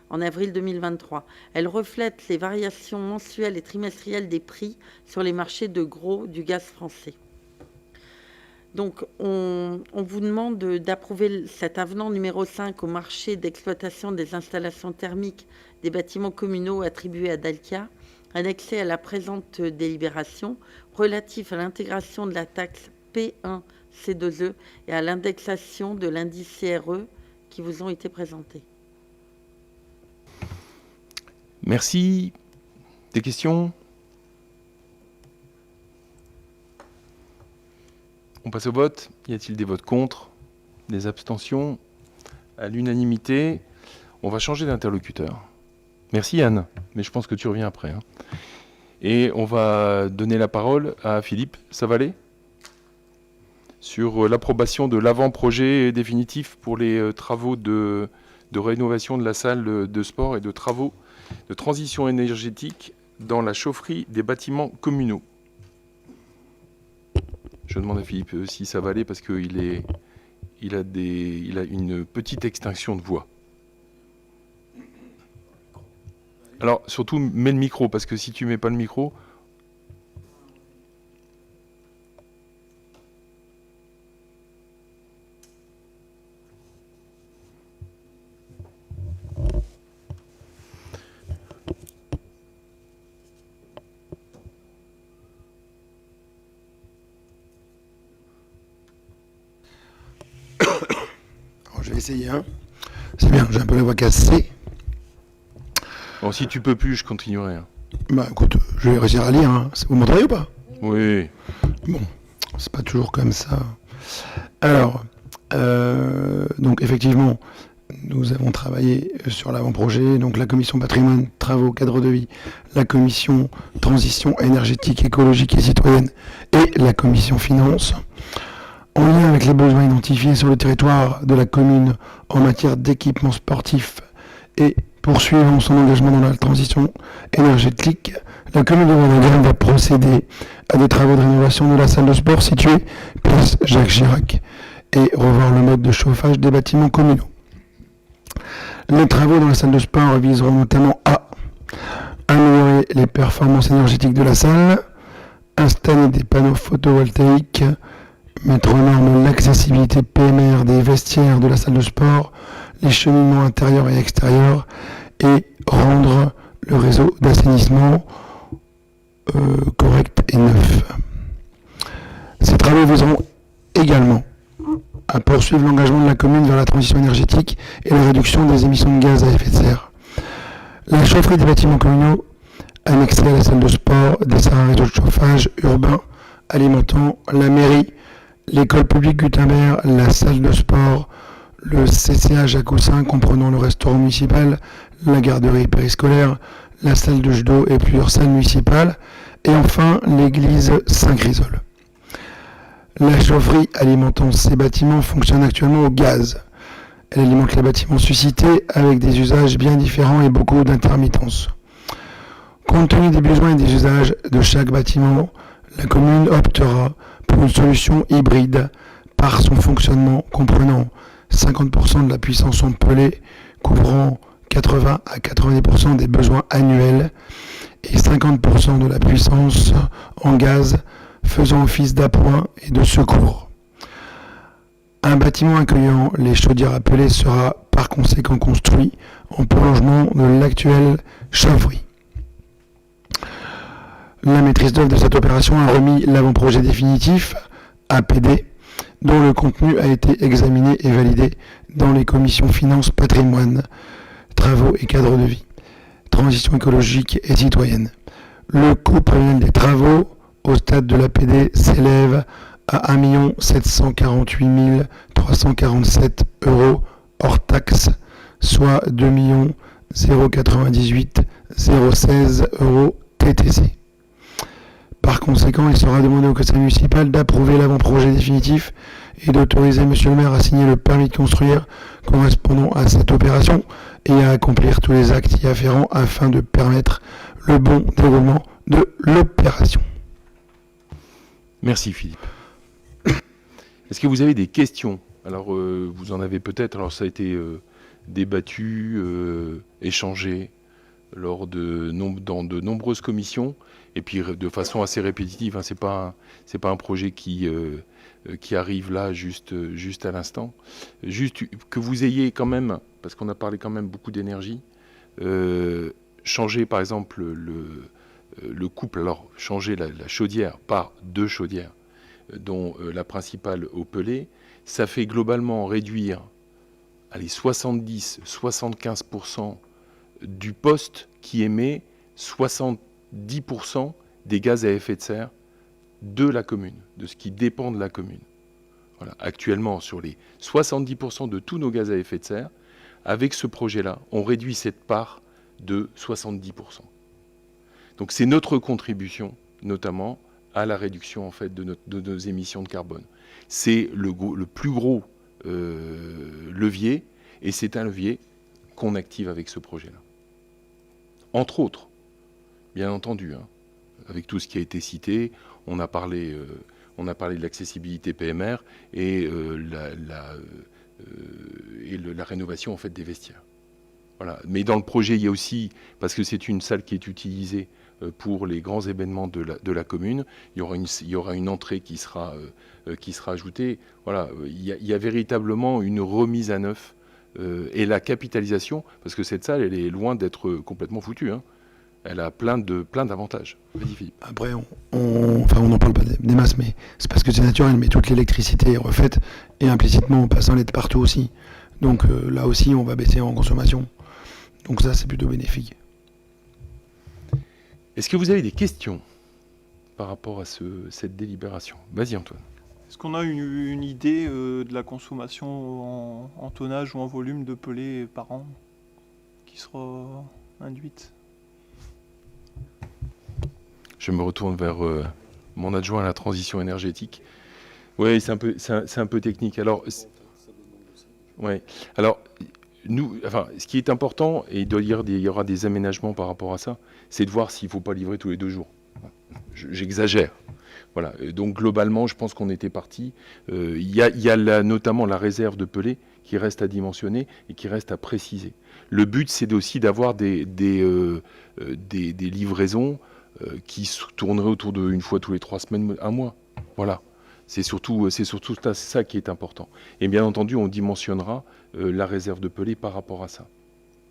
Speaker 5: en avril 2023. Elle reflète les variations mensuelles et trimestrielles des prix sur les marchés de gros du gaz français. Donc, on vous demande d'approuver cet avenant numéro 5 au marché d'exploitation des installations thermiques des bâtiments communaux attribués à Dalkia, annexé à la présente délibération, relatif à l'intégration de la taxe P1 C2E et à l'indexation de l'indice CRE qui vous ont été présentés.
Speaker 1: Merci. Des questions? On passe au vote. Y a-t-il des votes contre? Des abstentions? À l'unanimité, on va changer d'interlocuteur. Merci Anne, mais je pense que tu reviens après. Et on va donner la parole à Philippe Savalet sur l'approbation de l'avant-projet définitif pour les travaux de rénovation de la salle de sport et de travaux de transition énergétique dans la chaufferie des bâtiments communaux. Je demande à Philippe si ça va aller parce qu'il a une petite extinction de voix. Alors surtout mets le micro parce que si tu mets pas le micro.
Speaker 7: Je vais essayer. C'est bien, j'ai un peu la voix cassée.
Speaker 1: Bon, si tu peux plus, je continuerai.
Speaker 7: Bah écoute, je vais réussir à lire. Vous m'entendez ou pas?
Speaker 1: Oui.
Speaker 7: Bon, c'est pas toujours comme ça. Alors, donc effectivement, nous avons travaillé sur l'avant-projet, donc la commission patrimoine, travaux, cadre de vie, la commission transition énergétique, écologique et citoyenne et la commission finance. En lien avec les besoins identifiés sur le territoire de la commune en matière d'équipements sportifs et poursuivant son engagement dans la transition énergétique, la commune de Valangane va procéder à des travaux de rénovation de la salle de sport située place Jacques Chirac et revoir le mode de chauffage des bâtiments communaux. Les travaux dans la salle de sport viseront notamment à améliorer les performances énergétiques de la salle, installer des panneaux photovoltaïques, mettre aux normes l'accessibilité PMR des vestiaires de la salle de sport, les cheminements intérieurs et extérieurs et rendre le réseau d'assainissement correct et neuf. Ces travaux viseront également à poursuivre l'engagement de la commune vers la transition énergétique et la réduction des émissions de gaz à effet de serre. La chaufferie des bâtiments communaux annexée à la salle de sport dessert un réseau de chauffage urbain alimentant la mairie, l'école publique Gutenberg, la salle de sport, le CCA Jacques-Aussin comprenant le restaurant municipal, la garderie périscolaire, la salle de judo et plusieurs salles municipales, et enfin l'église Saint-Chrysole. La chaufferie alimentant ces bâtiments fonctionne actuellement au gaz. Elle alimente les bâtiments suscités avec des usages bien différents et beaucoup d'intermittences. Compte tenu des besoins et des usages de chaque bâtiment, la commune optera pour une solution hybride par son fonctionnement comprenant 50% de la puissance en pellet couvrant 80 à 90% des besoins annuels et 50% de la puissance en gaz faisant office d'appoint et de secours. Un bâtiment accueillant les chaudières à pellet sera par conséquent construit en prolongement de l'actuelle chaufferie. La maîtrise d'œuvre de cette opération a remis l'avant-projet définitif, APD, dont le contenu a été examiné et validé dans les commissions finances, patrimoine, travaux et cadre de vie, transition écologique et citoyenne. Le coût prévisionnel des travaux au stade de l'APD s'élève à 1 748 347 € hors taxe, soit 2 098 016 € TTC. Par conséquent, il sera demandé au conseil municipal d'approuver l'avant-projet définitif et d'autoriser monsieur le maire à signer le permis de construire correspondant à cette opération et à accomplir tous les actes y afférents afin de permettre le bon déroulement de l'opération.
Speaker 1: Merci Philippe. Est-ce que vous avez des questions? Alors vous en avez peut-être, alors ça a été débattu, échangé lors dans de nombreuses commissions, et puis de façon assez répétitive, hein. C'est pas un projet qui arrive là juste à l'instant. Juste que vous ayez quand même, parce qu'on a parlé quand même beaucoup d'énergie, changer par exemple le couple, alors changer la chaudière par 2 chaudières, dont la principale au pellet, ça fait globalement réduire 70-75% du poste qui émet 70% des gaz à effet de serre de la commune, de ce qui dépend de la commune. Voilà. Actuellement, sur les 70% de tous nos gaz à effet de serre, avec ce projet-là, on réduit cette part de 70%. Donc c'est notre contribution, notamment, à la réduction en fait, de nos émissions de carbone. C'est le plus gros levier, et c'est un levier qu'on active avec ce projet-là. Entre autres, bien entendu, hein, avec tout ce qui a été cité, on a parlé de l'accessibilité PMR et la rénovation en fait, des vestiaires. Voilà. Mais dans le projet, il y a aussi, parce que c'est une salle qui est utilisée pour les grands événements de la commune, il y aura une entrée qui sera ajoutée. Voilà. Il y a véritablement une remise à neuf et la capitalisation, parce que cette salle, elle est loin d'être complètement foutue, hein. Elle a plein d'avantages. Vas-y, Philippe.
Speaker 7: Après, on n'en parle pas des masses, mais c'est parce que c'est naturel, mais toute l'électricité est refaite, et implicitement, on passe un LED partout aussi. Donc là aussi, on va baisser en consommation. Donc ça, c'est plutôt bénéfique.
Speaker 1: Est-ce que vous avez des questions par rapport à cette délibération? Vas-y, Antoine.
Speaker 6: Est-ce qu'on a une idée de la consommation en tonnage ou en volume de pellet par an qui sera induite?
Speaker 1: Je me retourne vers mon adjoint à la transition énergétique. Oui, c'est un peu technique. Alors, ouais. Alors, ce qui est important, et il y aura des aménagements par rapport à ça, c'est de voir s'il ne faut pas livrer tous les 2 jours. J'exagère. Voilà. Donc, globalement, je pense qu'on était parti. Il y a notamment la réserve de pellet qui reste à dimensionner et qui reste à préciser. Le but, c'est aussi d'avoir des livraisons qui tournerait autour d'une fois tous les 3 semaines, 1 mois. Voilà. C'est surtout ça qui est important. Et bien entendu, on dimensionnera la réserve de pellet par rapport à ça.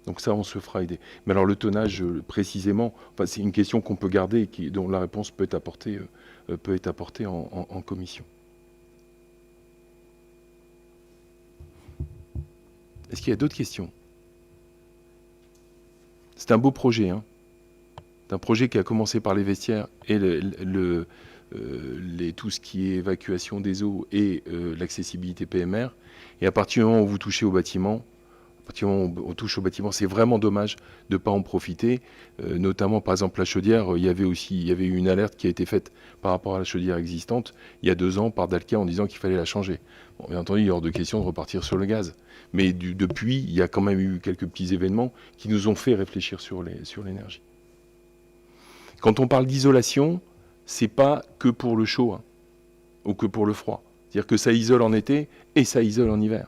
Speaker 1: Donc ça, on se fera aider. Mais alors le tonnage, précisément, c'est une question qu'on peut garder et dont la réponse peut être apportée en commission. Est-ce qu'il y a d'autres questions? C'est un beau projet, hein. C'est un projet qui a commencé par les vestiaires et tout ce qui est évacuation des eaux et l'accessibilité PMR. Et à partir du moment où vous touchez au bâtiment, À partir du moment où on touche au bâtiment, c'est vraiment dommage de ne pas en profiter. Notamment, par exemple, la chaudière, il y avait eu une alerte qui a été faite par rapport à la chaudière existante il y a 2 ans par Dalkia en disant qu'il fallait la changer. Bon, bien entendu, il est hors de question de repartir sur le gaz. Mais depuis, il y a quand même eu quelques petits événements qui nous ont fait réfléchir sur l'énergie. Quand on parle d'isolation, c'est pas que pour le chaud, hein, ou que pour le froid. C'est-à-dire que ça isole en été et ça isole en hiver.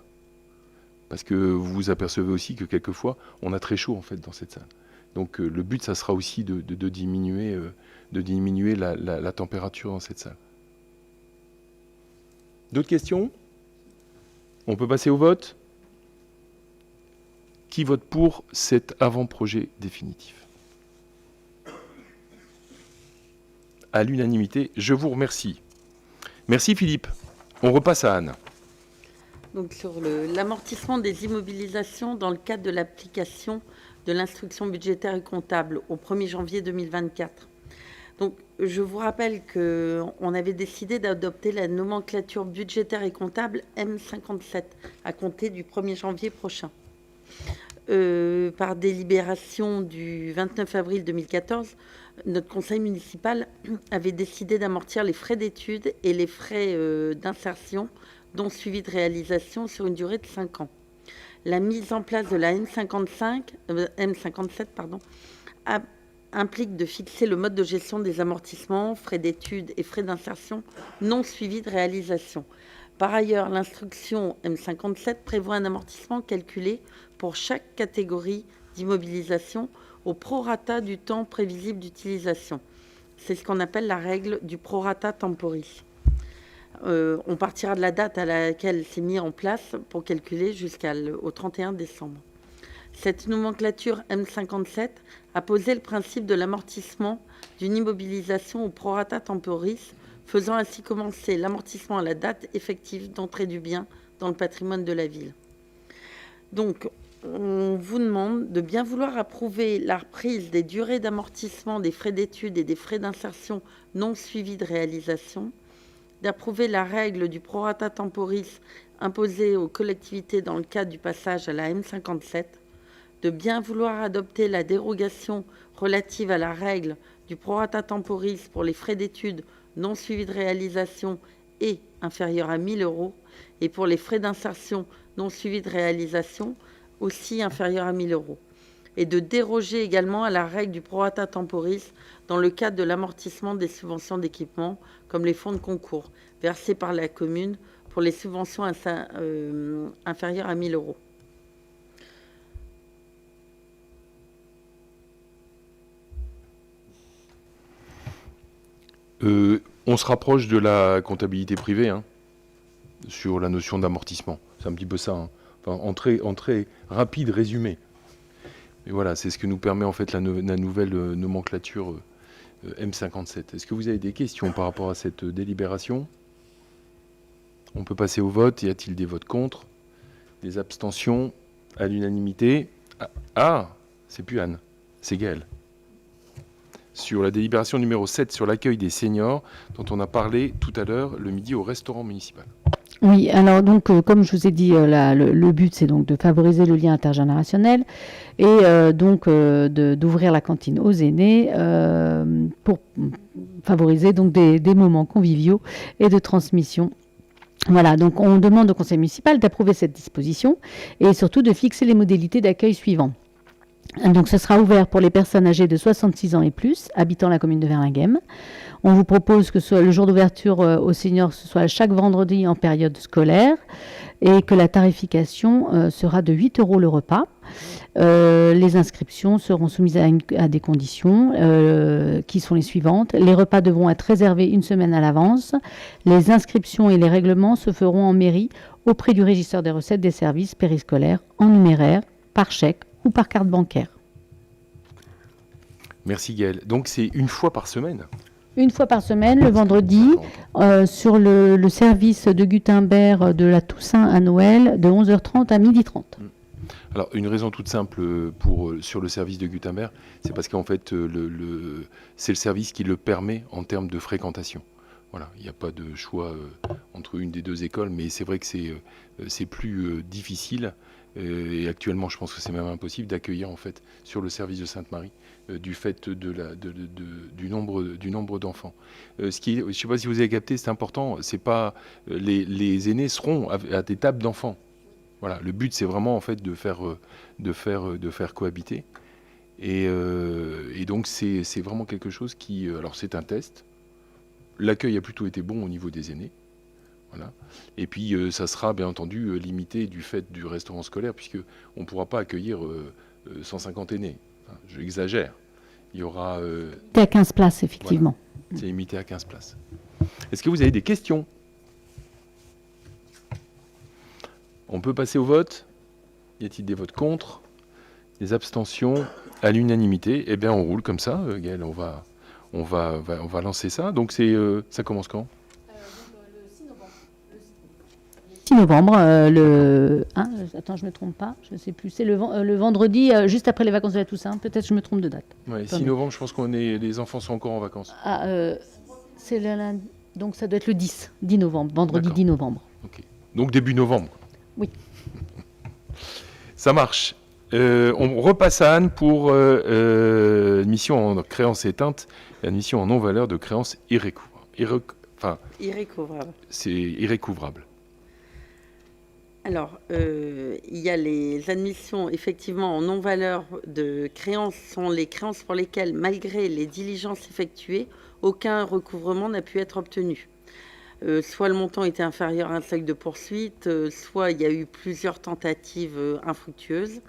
Speaker 1: Parce que vous vous apercevez aussi que quelquefois, on a très chaud en fait dans cette salle. Donc le but, ça sera aussi de diminuer la température dans cette salle. D'autres questions? On peut passer au vote. Qui vote pour cet avant-projet définitif? À l'unanimité, je vous remercie. Merci Philippe. On repasse à Anne.
Speaker 5: Donc sur l'amortissement des immobilisations dans le cadre de l'application de l'instruction budgétaire et comptable au 1er janvier 2024. Donc je vous rappelle qu'on avait décidé d'adopter la nomenclature budgétaire et comptable M57 à compter du 1er janvier prochain. Par délibération du 29 avril 2014, notre conseil municipal avait décidé d'amortir les frais d'études et les frais d'insertion dont suivi de réalisation sur une durée de 5 ans. La mise en place de la M57 implique de fixer le mode de gestion des amortissements, frais d'études et frais d'insertion non suivis de réalisation. Par ailleurs, l'instruction M57 prévoit un amortissement calculé pour chaque catégorie d'immobilisation au prorata du temps prévisible d'utilisation. C'est ce qu'on appelle la règle du prorata temporis. On partira de la date à laquelle c'est mis en place pour calculer jusqu'au 31 décembre. Cette nomenclature M57 a posé le principe de l'amortissement d'une immobilisation au prorata temporis, faisant ainsi commencer l'amortissement à la date effective d'entrée du bien dans le patrimoine de la ville. Donc, on vous demande de bien vouloir approuver la reprise des durées d'amortissement des frais d'études et des frais d'insertion non suivis de réalisation, d'approuver la règle du prorata temporis imposée aux collectivités dans le cadre du passage à la M57, de bien vouloir adopter la dérogation relative à la règle du prorata temporis pour les frais d'études non suivis de réalisation et inférieurs à 1 000 €, et pour les frais d'insertion non suivis de réalisation aussi inférieurs à 1 000 €, et de déroger également à la règle du prorata temporis dans le cadre de l'amortissement des subventions d'équipement, comme les fonds de concours versés par la commune pour les subventions inférieures à 1 000 €.
Speaker 1: On se rapproche de la comptabilité privée, hein, sur la notion d'amortissement. C'est un petit peu ça, hein. Enfin, en très rapide résumé. Et voilà, c'est ce que nous permet en fait la nouvelle nomenclature M57. Est-ce que vous avez des questions par rapport à cette délibération? On peut passer au vote. Y a-t-il des votes contre? Des abstentions? À l'unanimité? Ah, c'est plus Anne, c'est Gaëlle. Sur la délibération numéro 7 sur l'accueil des seniors, dont on a parlé tout à l'heure le midi au restaurant municipal.
Speaker 4: Oui, alors donc comme je vous ai dit, le but c'est donc de favoriser le lien intergénérationnel et d'ouvrir la cantine aux aînés pour favoriser donc des moments conviviaux et de transmission. Voilà, donc on demande au conseil municipal d'approuver cette disposition et surtout de fixer les modalités d'accueil suivantes. Donc ce sera ouvert pour les personnes âgées de 66 ans et plus, habitant la commune de Verlinghem. On vous propose que le jour d'ouverture aux seniors, ce soit chaque vendredi en période scolaire et que la tarification sera de 8 € le repas. Les inscriptions seront soumises à des conditions qui sont les suivantes. Les repas devront être réservés une semaine à l'avance. Les inscriptions et les règlements se feront en mairie auprès du régisseur des recettes des services périscolaires en numéraire, par chèque ou par carte bancaire.
Speaker 1: Merci Gaëlle. Donc c'est une fois par semaine?
Speaker 4: Une fois par semaine, le vendredi, sur le service de Gutenberg de la Toussaint à Noël, de 11h30 à 12h30.
Speaker 1: Alors, une raison toute simple sur le service de Gutenberg, c'est parce qu'en fait, c'est le service qui le permet en termes de fréquentation. Voilà, il n'y a pas de choix entre une des deux écoles, mais c'est vrai que c'est plus difficile. Et actuellement, je pense que c'est même impossible d'accueillir en fait sur le service de Sainte-Marie du fait du nombre d'enfants. Je ne sais pas si vous avez capté, c'est important. C'est pas les aînés seront à des tables d'enfants. Voilà, le but c'est vraiment en fait de faire cohabiter. Et donc c'est vraiment quelque chose qui, alors c'est un test. L'accueil a plutôt été bon au niveau des aînés. Voilà. Et puis ça sera bien entendu limité du fait du restaurant scolaire, puisqu'on ne pourra pas accueillir 150 aînés. Enfin, j'exagère. Il y aura...
Speaker 4: C'était à 15 places, effectivement.
Speaker 1: Voilà. C'est limité à 15 places. Est-ce que vous avez des questions? On peut passer au vote. Y a-t-il des votes contre? Des abstentions? À l'unanimité? Eh bien, on roule comme ça, Gaël. On va lancer ça. Donc, ça commence quand?
Speaker 4: 6 novembre, attends, je ne me trompe pas, je ne sais plus, c'est le vendredi, juste après les vacances de la Toussaint, peut-être je me trompe de date.
Speaker 1: Ouais, 6 novembre, je pense les enfants sont encore en vacances.
Speaker 4: C'est le lundi, donc ça doit être le 10 novembre, vendredi. D'accord. 10 novembre.
Speaker 1: Okay. Donc début novembre.
Speaker 4: Oui.
Speaker 1: Ça marche. On repasse à Anne pour admission en créance éteinte et admission en non-valeur de créance irrécouvrable. C'est irrécouvrable.
Speaker 5: Alors, il y a les admissions effectivement en non-valeur de créances, sont les créances pour lesquelles, malgré les diligences effectuées, aucun recouvrement n'a pu être obtenu. Soit le montant était inférieur à un seuil de poursuite, soit il y a eu plusieurs tentatives infructueuses.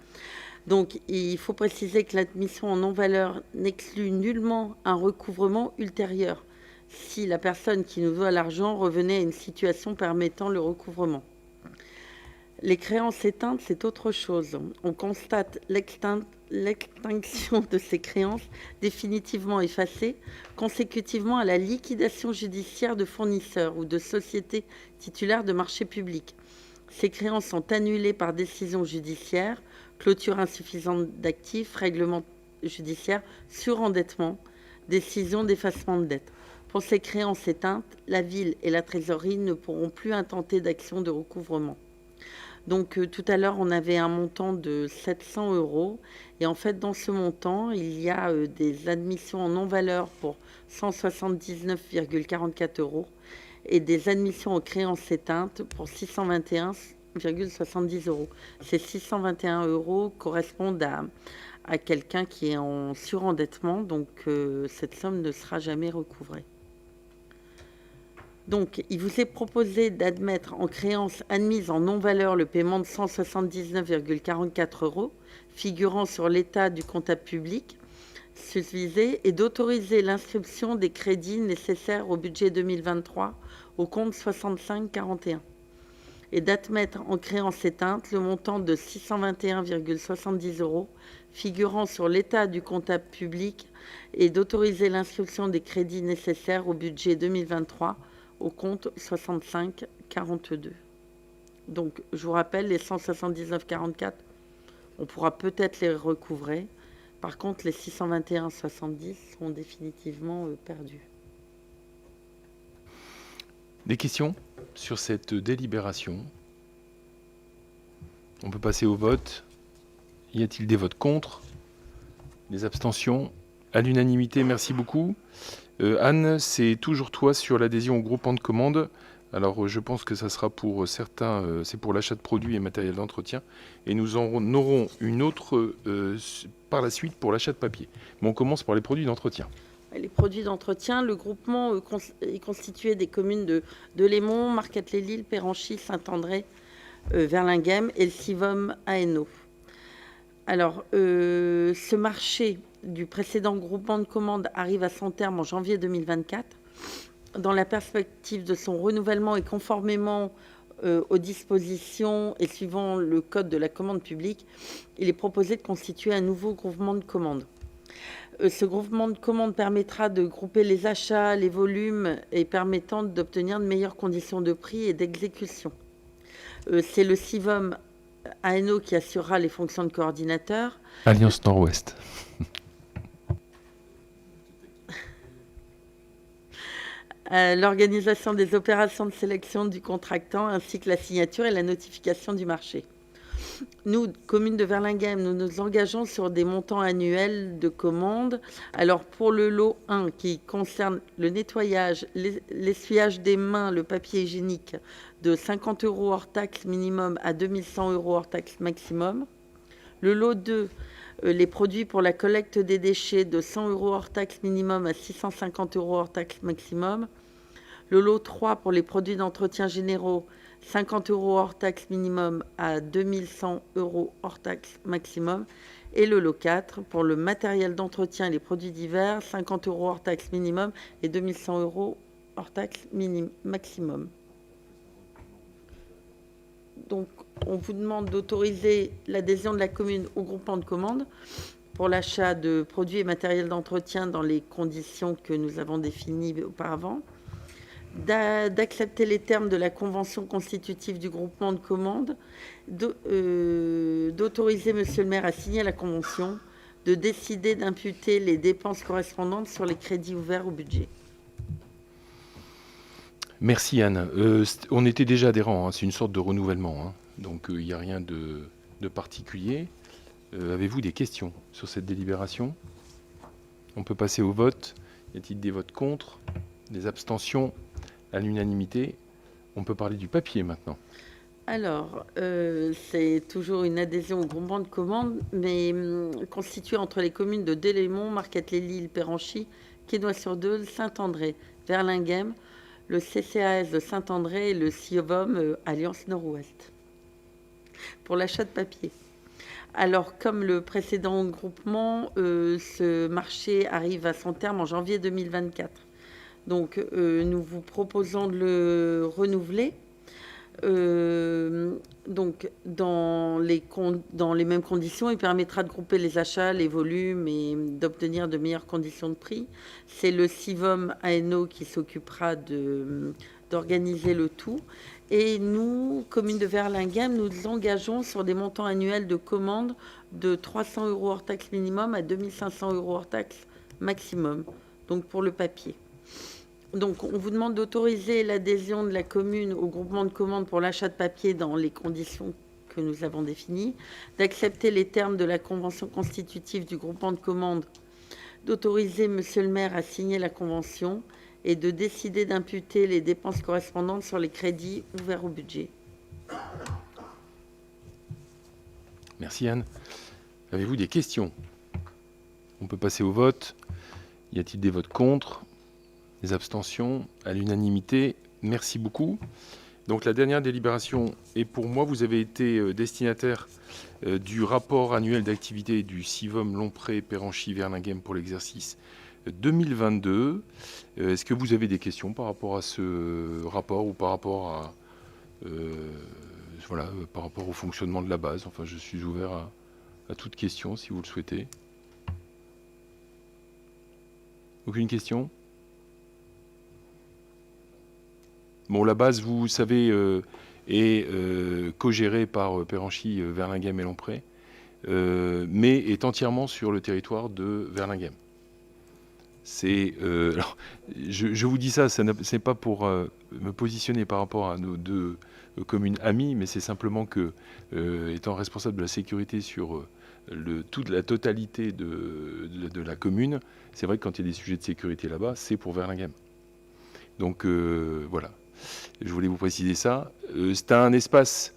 Speaker 5: Donc, il faut préciser que l'admission en non-valeur n'exclut nullement un recouvrement ultérieur si la personne qui nous doit l'argent revenait à une situation permettant le recouvrement. Les créances éteintes, c'est autre chose. On constate l'extinction de ces créances définitivement effacées consécutivement à la liquidation judiciaire de fournisseurs ou de sociétés titulaires de marchés publics. Ces créances sont annulées par décision judiciaire, clôture insuffisante d'actifs, règlement judiciaire, surendettement, décision d'effacement de dette. Pour ces créances éteintes, la ville et la trésorerie ne pourront plus intenter d'action de recouvrement. Donc tout à l'heure, on avait un montant de 700 €. Et en fait, dans ce montant, il y a des admissions en non-valeur pour 179,44 € et des admissions aux créances éteintes pour 621,70 €. Ces 621 € correspondent à quelqu'un qui est en surendettement, donc cette somme ne sera jamais recouvrée. Donc, il vous est proposé d'admettre en créance admise en non-valeur le paiement de 179,44 € figurant sur l'état du comptable public susvisé et d'autoriser l'inscription des crédits nécessaires au budget 2023 au compte 6541 et d'admettre en créance éteinte le montant de 621,70 € figurant sur l'état du comptable public et d'autoriser l'inscription des crédits nécessaires au budget 2023 au compte 6542. Donc, je vous rappelle, les 179,44, on pourra peut-être les recouvrer. Par contre, les 621,70 seront définitivement perdus.
Speaker 1: Des questions sur cette délibération? On peut passer au vote. Y a-t-il des votes contre? Des abstentions? À l'unanimité, merci beaucoup. Anne, c'est toujours toi sur l'adhésion au groupement de commande. Alors, je pense que ça sera pour certains, c'est pour l'achat de produits et matériel d'entretien. Et nous en aurons une autre par la suite pour l'achat de papier. Mais on commence par les produits d'entretien.
Speaker 5: Les produits d'entretien, le groupement est constitué des communes de Delémont, Marquette-les-Lilles, Péranchy, Saint-André, Verlinghem et le Civum à Hainaut. Alors, ce marché du précédent groupement de commandes arrive à son terme en janvier 2024. Dans la perspective de son renouvellement et conformément aux dispositions et suivant le code de la commande publique, il est proposé de constituer un nouveau groupement de commandes. Ce groupement de commandes permettra de grouper les achats, les volumes et permettant d'obtenir de meilleures conditions de prix et d'exécution. C'est le Civum à Hainaut qui assurera les fonctions de coordinateur.
Speaker 1: Alliance Nord-Ouest.
Speaker 5: l'organisation des opérations de sélection du contractant, ainsi que la signature et la notification du marché. Nous, commune de Verlinghem, nous nous engageons sur des montants annuels de commandes. Alors, pour le lot 1, qui concerne le nettoyage, l'essuyage des mains, le papier hygiénique, de 50 € hors taxe minimum à 2100 € hors taxe maximum. Le lot 2, les produits pour la collecte des déchets, de 100 € hors taxe minimum à 650 € hors taxe maximum. Le lot 3, pour les produits d'entretien généraux, 50 € hors taxe minimum à 2100 € hors taxe maximum. Et le lot 4, pour le matériel d'entretien et les produits divers, 50 € hors taxe minimum et 2100 € hors taxe maximum. Donc, on vous demande d'autoriser l'adhésion de la commune au groupement de commandes pour l'achat de produits et matériel d'entretien dans les conditions que nous avons définies auparavant, d'accepter les termes de la convention constitutive du groupement de commandes, d'autoriser monsieur le maire à signer la convention, de décider d'imputer les dépenses correspondantes sur les crédits ouverts au budget.
Speaker 1: Merci Anne. On était déjà adhérents, hein, c'est une sorte de renouvellement, hein, donc il n'y a rien de particulier. Avez-vous des questions sur cette délibération? On peut passer au vote. Y a-t-il des votes contre, des abstentions? À l'unanimité, on peut parler du papier maintenant.
Speaker 5: Alors, c'est toujours une adhésion au groupement de commandes, mais constituée entre les communes de Delémont, Marquette-les-Lilles, Péranchy, Quesnoy-sur-Deûle, Saint-André, Verlinghem, le CCAS de Saint-André et le CIOVOM Alliance Nord-Ouest, pour l'achat de papier. Alors, comme le précédent groupement, ce marché arrive à son terme en janvier 2024. Donc, nous vous proposons de le renouveler. Donc, dans les mêmes conditions, il permettra de grouper les achats, les volumes et d'obtenir de meilleures conditions de prix. C'est le CIVOM ANO qui s'occupera d'organiser le tout. Et nous, commune de Verlinghem, nous engageons sur des montants annuels de commandes de 300 € hors taxe minimum à 2500 € hors taxe maximum, donc pour le papier. Donc, on vous demande d'autoriser l'adhésion de la commune au groupement de commandes pour l'achat de papier dans les conditions que nous avons définies, d'accepter les termes de la convention constitutive du groupement de commandes, d'autoriser monsieur le maire à signer la convention et de décider d'imputer les dépenses correspondantes sur les crédits ouverts au budget.
Speaker 1: Merci Anne. Avez-vous des questions? On peut passer au vote. Y a-t-il des votes contre? Des abstentions? À l'unanimité, merci beaucoup. Donc la dernière délibération est pour moi. Vous avez été destinataire du rapport annuel d'activité du CIVOM Lompré Péranchy Verlinghem pour l'exercice 2022. Est-ce que vous avez des questions par rapport à ce rapport ou par rapport à par rapport au fonctionnement de la base? Enfin, je suis ouvert à toute question si vous le souhaitez. Aucune question? Bon, la base, vous savez, est co-gérée par Péranchy, Verlinghem et Lompré, mais est entièrement sur le territoire de Verlinghem. Alors, je vous dis ça, c'est pas pour me positionner par rapport à nos deux communes amies, mais c'est simplement que, étant responsable de la sécurité sur toute la totalité de la commune, c'est vrai que quand il y a des sujets de sécurité là-bas, c'est pour Verlinghem. Donc voilà. Je voulais vous préciser ça. C'est un espace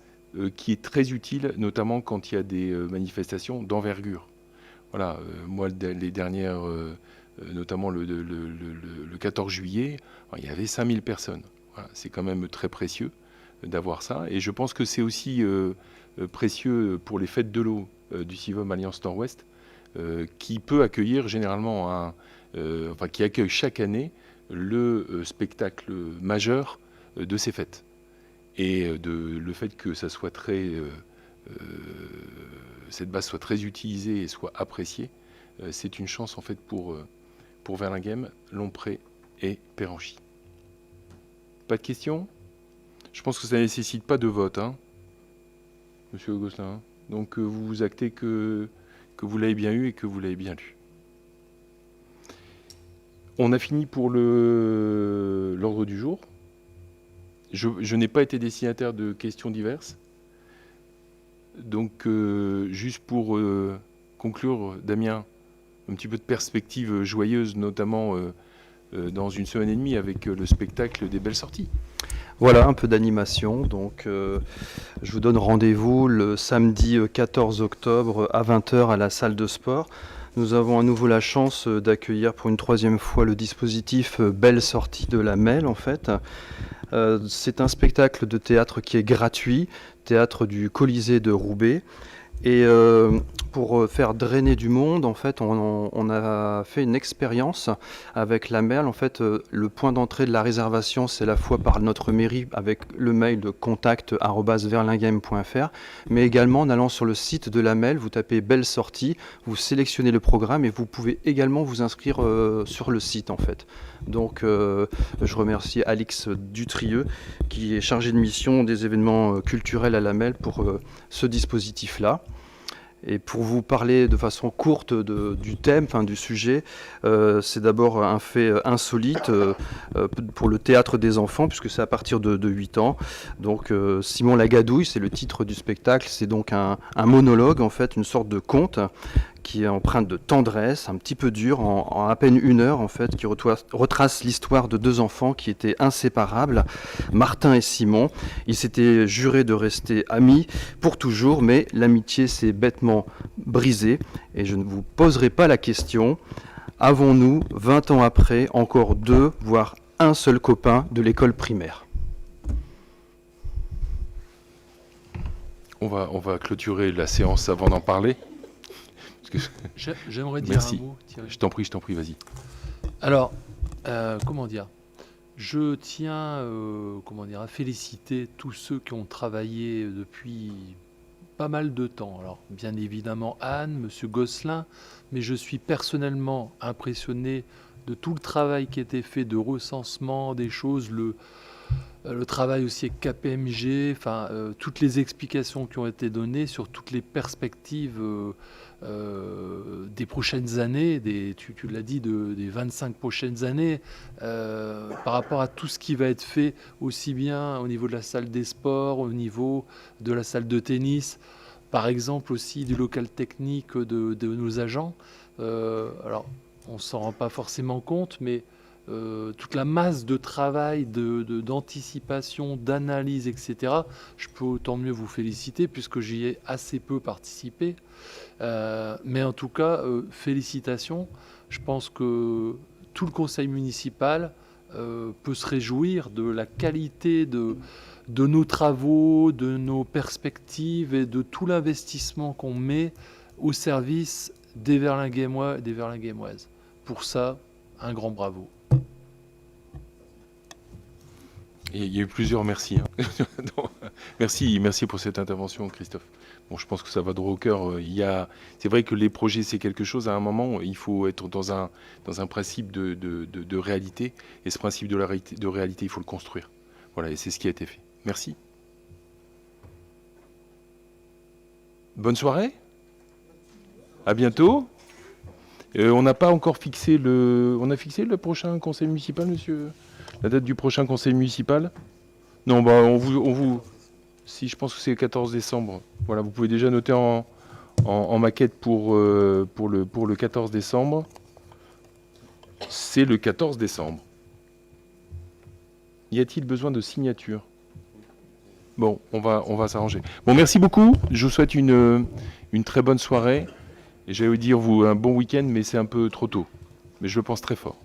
Speaker 1: qui est très utile, notamment quand il y a des manifestations d'envergure. Voilà, moi, les dernières, notamment le 14 juillet, il y avait 5000 personnes. Voilà, c'est quand même très précieux d'avoir ça. Et je pense que c'est aussi précieux pour les fêtes de l'eau du CIVOM Alliance Nord-Ouest, qui peut accueillir généralement, qui accueille chaque année le spectacle majeur de ces fêtes. Et le fait que ça soit cette base soit très utilisée et soit appréciée, c'est une chance en fait pour Verlinghem, Lompré et Péranchy. Pas de questions? Je pense que ça ne nécessite pas de vote, hein, Monsieur Augustin. Hein. Donc vous vous actez que vous l'avez bien eu et que vous l'avez bien lu. On a fini pour l'ordre du jour. Je n'ai pas été destinataire de questions diverses. Donc, juste pour conclure, Damien, un petit peu de perspective joyeuse, notamment dans une semaine et demie avec le spectacle des belles sorties.
Speaker 8: Voilà, un peu d'animation. Donc, je vous donne rendez-vous le samedi 14 octobre à 20h à la salle de sport. Nous avons à nouveau la chance d'accueillir pour une 3e fois le dispositif Belle Sortie de la MEL, en fait. C'est un spectacle de théâtre qui est gratuit, théâtre du Colisée de Roubaix. Et pour faire drainer du monde, en fait, on a fait une expérience avec la MEL. En fait, le point d'entrée de la réservation, c'est à la fois par notre mairie avec le mail de contact@verlingame.fr, mais également en allant sur le site de la MEL, vous tapez Belle Sortie, vous sélectionnez le programme et vous pouvez également vous inscrire sur le site, en fait. Donc, je remercie Alix Dutrieux, qui est chargé de mission des événements culturels à la MEL pour ce dispositif-là. Et pour vous parler de façon courte du thème, du sujet, c'est d'abord un fait insolite pour le théâtre des enfants, puisque c'est à partir de 8 ans. Donc Simon Lagadouille, c'est le titre du spectacle, c'est donc un monologue, en fait, une sorte de conte qui est empreinte de tendresse, un petit peu dur, en à peine 1 heure, en fait, qui retrace l'histoire de 2 enfants qui étaient inséparables, Martin et Simon. Ils s'étaient jurés de rester amis pour toujours, mais l'amitié s'est bêtement brisée. Et je ne vous poserai pas la question, avons-nous, 20 ans après, encore 2, voire un seul copain de l'école primaire ?
Speaker 1: On va clôturer la séance avant d'en parler.
Speaker 9: J'aimerais dire
Speaker 1: Merci.
Speaker 9: un mot, Thierry.
Speaker 1: Je t'en prie, vas-y.
Speaker 9: Alors, comment dire ? Je tiens à féliciter tous ceux qui ont travaillé depuis pas mal de temps. Alors, bien évidemment, Anne, Monsieur Gosselin, mais je suis personnellement impressionné de tout le travail qui a été fait de recensement des choses, le travail aussi avec KPMG, toutes les explications qui ont été données sur toutes les perspectives des prochaines années, tu l'as dit, des 25 prochaines années, par rapport à tout ce qui va être fait, aussi bien au niveau de la salle des sports, au niveau de la salle de tennis, par exemple aussi du local technique de nos agents. Alors, on ne s'en rend pas forcément compte, mais toute la masse de travail, d'anticipation, d'analyse, etc., je peux autant mieux vous féliciter puisque j'y ai assez peu participé. Mais en tout cas, félicitations. Je pense que tout le conseil municipal peut se réjouir de la qualité de nos travaux, de nos perspectives et de tout l'investissement qu'on met au service des Verlinghemois et des Verlinghemoises. Pour ça, un grand bravo.
Speaker 1: Et il y a eu plusieurs merci. Merci pour cette intervention, Christophe. Bon, je pense que ça va droit au cœur. C'est vrai que les projets, c'est quelque chose. À un moment, il faut être dans un principe de réalité. Et ce principe de réalité, il faut le construire. Voilà, et c'est ce qui a été fait. Merci. Bonne soirée. À bientôt. On n'a pas encore fixé On a fixé le prochain conseil municipal, monsieur ? La date du prochain conseil municipal ? Non, on vous... Si, je pense que c'est le 14 décembre. Voilà, vous pouvez déjà noter en maquette pour le 14 décembre. C'est le 14 décembre. Y a-t-il besoin de signature ? Bon, on va s'arranger. Bon, merci beaucoup. Je vous souhaite une très bonne soirée. Et j'allais vous dire, un bon week-end, mais c'est un peu trop tôt. Mais je le pense très fort.